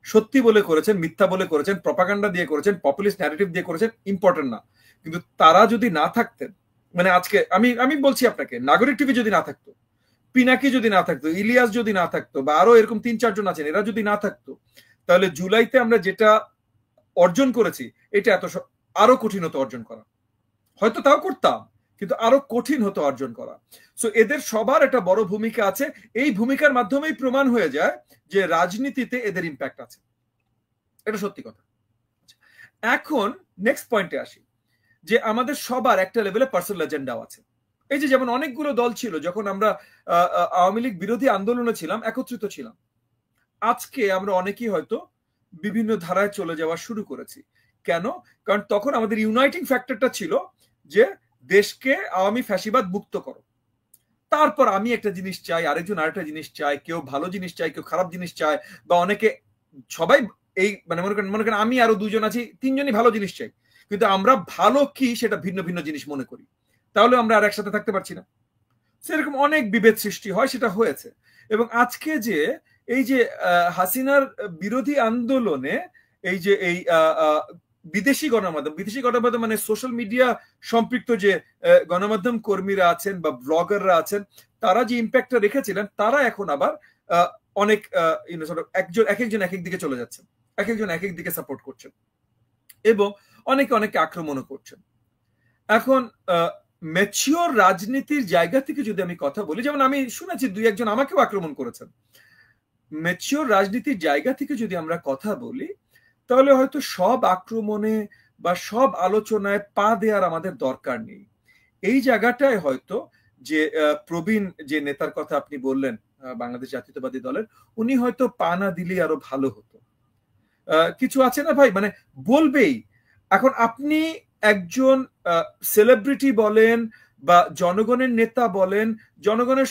সত্যি বলে করেছেন, মিথ্যা বলে করেছেন, প্রপাগান্ডা দিয়ে করেছেন, পপুলিস্ট ন্যারেটিভ দিয়ে করেছেন, ইম্পর্টেন্ট না, কিন্তু তারা যদি না থাকতেন, আজকে আমি বলছি আপনাকে, নাগরিক টিভি যদি না থাকতো, পিনাকি যদি না থাকতো, ইলিয়াস যদি না থাকতো, বা আরো এরকম 3-4 জন আছেন, এরা যদি না থাকতো, তাহলে জুলাইতে আমরা যেটা অর্জন করেছি এটা আরো কঠিন হতো অর্জন করা। হয়তো তাও করতাম, কিন্তু আরো কঠিন হতো অর্জন করা। সো এদের সবার একটা বড় ভূমিকা আছে। এই ভূমিকার মাধ্যমেই প্রমাণ হয়ে যায় যে রাজনীতিতে এদের ইম্প্যাক্ট আছে, এটা সত্যি কথা। এখন নেক্সট পয়েন্টে আসি, যে আমাদের সবার একটা লেভেলে পার্সোনাল এজেন্ডাও আছে। এই যে যেমন অনেকগুলো দল ছিল যখন আমরা আওয়ামী লীগ বিরোধী আন্দোলনে ছিলাম, একত্রিত ছিলাম, আজকে আমরা অনেকেই হয়তো বিভিন্ন ধারায় চলে যাওয়া শুরু করেছি। কেন? কারণ তখন আমাদের ইউনাইটিং ফ্যাক্টরটা ছিল যে দেশকে আওয়ামী ফ্যাসিবাদ মুক্ত করো, তারপর আমি একটা জিনিস চাই, আরেকজন আরেকটা জিনিস চাই, কেউ ভালো জিনিস চাই, কেউ খারাপ জিনিস চায়, বা অনেকে সবাই এই মনে করেন আমি আরো 2 জন আছি, 3 জনই ভালো জিনিস চাই, কিন্তু আমরা ভালো কি সেটা ভিন্ন ভিন্ন জিনিস মনে করি, তাহলে আমরা আর একসাথে থাকতে পারছি না। সেরকম অনেক বিভেদ সৃষ্টি হয়, সেটা হয়েছে। এবং আজকে যে এই যে হাসিনার বিরোধী আন্দোলনে এই যে এই বিদেশি গণমাধ্যম মানে সোশ্যাল মিডিয়া সম্পৃক্ত যে গণমাধ্যম কর্মীরা আছেন বা ব্লগাররা আছেন, তারা যে ইম্প্যাক্টটা রেখেছিলেন, তারা এখন আবার অনেক একজন এক এক দিকে চলে যাচ্ছেন, একজন এক এক দিকে সাপোর্ট করছেন এবং অনেকে আক্রমণও করছেন। এখন ম্যাচিওর রাজনীতির জায়গা থেকে যদি আমি কথা বলি, যেমন আমি শুনেছি 2-1 জন আমাকেও আক্রমণ করেছেন, ম্যাচিওর রাজনীতির জায়গা থেকে যদি আমরা কথা বলি, তাহলে হয়তো সব আক্রমণে বা সব আলোচনায় পা দেওয়ার আমাদের দরকার নেই। এই জায়গাটায় হয়তো যে প্রবীণ যে নেতার কথা আপনি বললেন বাংলাদেশ জাতীয়তাবাদী দলের, উনি হয়তো পা না দিলেই আরো ভালো হতো। কিছু আছে না ভাই, বলবেই, এখন আপনি একজন সেলিব্রিটি বলেন বা জনগণের নেতা বলেন, জনগণের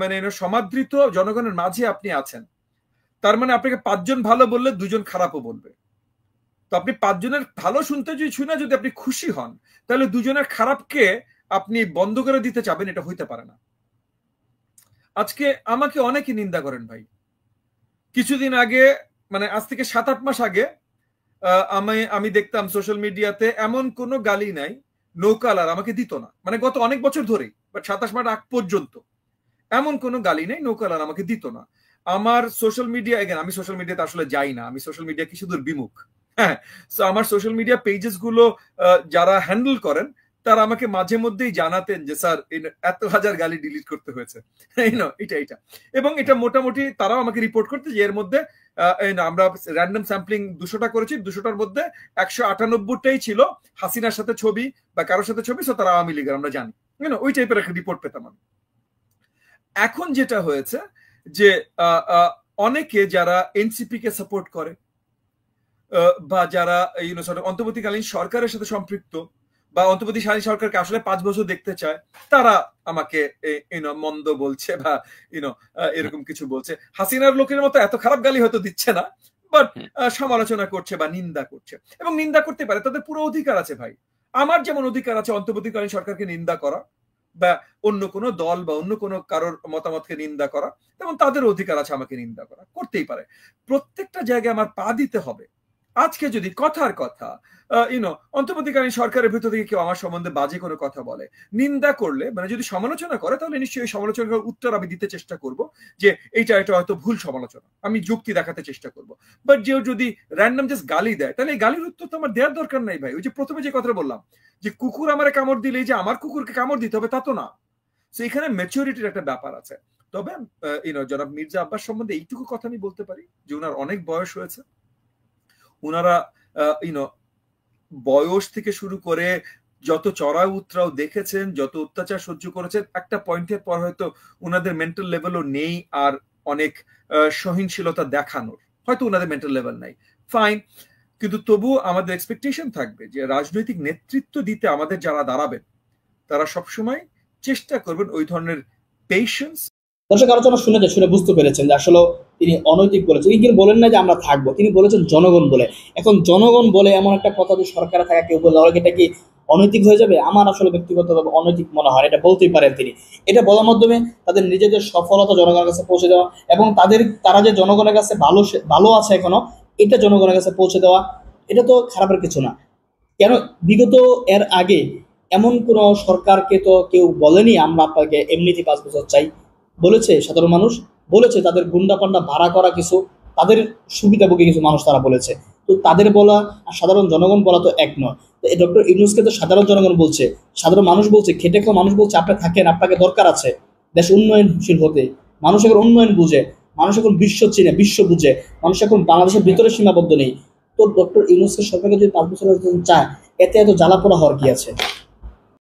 মানে সমাদৃত জনগণের মাঝে আপনি আছেন, তার মানে আপনাকে 5 জন ভালো বললে 2 জন খারাপও বলবে। তো আপনি 5 জনের ভালো শুনে যদি আপনি খুশি হন, তাহলে 2 জনের খারাপকে আপনি বন্ধ করে দিতে চাবেন, এটা হইতে পারে না। আজকে আমাকে অনেকে নিন্দা করেন ভাই। কিছুদিন আগে, মানে আজ থেকে 7-8 মাস আগে আমি দেখতাম সোশ্যাল মিডিয়াতে এমন কোনো গালি নাই নো কালার আমাকে দিত না, মানে গত অনেক বছর ধরেই, বাট 27 মাস আগ পর্যন্ত এমন কোনো গালি নেই নো কালার আমাকে দিত না। আমার সোশ্যাল মিডিয়া, আমি সোশ্যাল মিডিয়াতে আসলে যাই না, আমি সোশ্যাল মিডিয়া কি শুধু বিমুখ। হ্যাঁ, সো আমার সোশ্যাল মিডিয়া পেজেস গুলো যারা হ্যান্ডেল করেন তারা আমাকে মাঝে মধ্যেই জানাতেন যে স্যার এত হাজার গালি ডিলিট করতে হয়েছে, এটা এবং এটা মোটামুটি তারাও আমাকে রিপোর্ট করতে যে এর মধ্যে আমরা র্যান্ডম স্যাম্পলিং 200টা করেছি, 200টার মধ্যে 198টাই ছিল হাসিনার সাথে ছবি বা কারোর সাথে ছবি, সো তারা আওয়ামী লীগের, আমরা জানি, ওই টাইপের একটা রিপোর্ট পেতাম আমি। এখন যেটা হয়েছে যে অনেকে যারা এনসিপি কে সাপোর্ট করে বা যারা অন্তর্বর্তীকালীন সরকারের সাথে সম্পৃক্ত বা অন্তর্বর্তীকালীন সরকারকে আসলে 5 বছর দেখতে চায়, তারা আমাকে মন্দ বলছে বা এরকম কিছু বলছে। হাসিনার লোকের মতো এত খারাপ গালি হয়তো দিচ্ছে না, বাট সমালোচনা করছে বা নিন্দা করছে, এবং নিন্দা করতে পারে, তাদের পুরো অধিকার আছে ভাই। আমার যেমন অধিকার আছে অন্তর্বর্তীকালীন সরকারকে নিন্দা করা বা অন্য কোনো দল বা অন্য কোনো কারোর মতামতকে নিন্দা করা, তেমন তাদের অধিকার আছে আমাকে নিন্দা করা, করতেই পারে। প্রত্যেকটা জায়গায় আমার পা দিতে হবে। আজকে যদি কথার কথা অন্তর্বর্তীকালীন সরকারের ভিতর থেকে কেউ আমার সম্বন্ধে বাজে কোনো কথা বলে, নিন্দা করলে, মানে যদি সমালোচনা করে, তাহলে নিশ্চয়ই এই সমালোচনার উত্তর আমি দিতে চেষ্টা করব যে এটা হয়তো ভুল সমালোচনা, আমি যুক্তি দেখাতে চেষ্টা করব। বাট যে যদি র্যান্ডম জাস্ট গালি দেয়, তাহলে এই গালির উত্তর তো আমার দেওয়ার দরকার নাই ভাই। ওই যে প্রথমে যে কথা বললাম যে কুকুর আমারে কামড় দিলে যে আমার কুকুরকে কামড় দিতে হবে তা তো না। তো এখানে ম্যাচুরিটির একটা ব্যাপার আছে। তবে জনাব মির্জা আব্বাস সম্বন্ধে এইটুকু কথা আমি বলতে পারি যে ওনার অনেক বয়স হয়েছে, ওনারা বয়স থেকে শুরু করে যত চড়াও উতরাও দেখেছেন, যত অত্যাচার সহ্য করেছেন, একটা পয়েন্টের পর হয়তো ওনাদের মেন্টাল লেভেলও নেই আর অনেক সহিংসীলতা দেখানোর, হয়তো ওনাদের মেন্টাল লেভেল নাই, ফাইন। কিন্তু তবুও আমাদের এক্সপেকটেশন থাকবে যে রাজনৈতিক নেতৃত্ব দিতে আমাদের যারা দাঁড়াবেন তারা সবসময় চেষ্টা করবেন ওই ধরনের পেশেন্স। দর্শক আলোচনা শুনে বুঝতে পেরেছেন যে আসলে তিনি অনৈতিক বলেছেন। তিনি কিন্তু বলেন না যে আমরা থাকবো, তিনি বলেছেন জনগণ বলে। এখন জনগণ বলে এমন একটা কথা যে সরকারে থাকা কেউ বলে, তাহলে এটা কি অনৈতিক হয়ে যাবে? আমার আসলে ব্যক্তিগতভাবে অনৈতিক মনে হয়। এটা বলতেই পারেন তিনি। এটা বলার মাধ্যমে তাদের নিজেদের সফলতা জনগণের কাছে পৌঁছে দেওয়া এবং তারা যে জনগণের কাছে ভালো আছে এখনো, এটা জনগণের কাছে পৌঁছে দেওয়া, এটা তো খারাপের কিছু না। কেন বিগত এর আগে এমন কোন সরকারকে তো কেউ বলেনি আমরা আপনাকে এমনিতে 5 বছর চাই। বলেছে সাধারণ মানুষ, বলেছে তাদের গুন্ডা পান্ডা ভাড়া করা কিছু, তাদের সুবিধাভোগী কিছু মানুষ তারা বলেছে। তো তাদের বলা আর সাধারণ জনগণ বলা তো এক নয়। ডক্টর ইউনূসকে তো সাধারণ জনগণ বলছে, সাধারণ মানুষ বলছে, খেটে খাওয়া মানুষ বলছে আপনি থাকেন, আপনাকে দরকার আছে দেশ উন্নয়নশীল হতে। মানুষ এখন উন্নয়ন বুঝে, মানুষ এখন বিশ্ব চিনে, বিশ্ব বুঝে, মানুষ এখন বাংলাদেশের ভিতরে সীমাবদ্ধ নেই। তো ডক্টর ইউনূসকে সরকারকে যদি 5 বছরের চায়, এতে এত জ্বালা পোড়া হওয়ার কি আছে?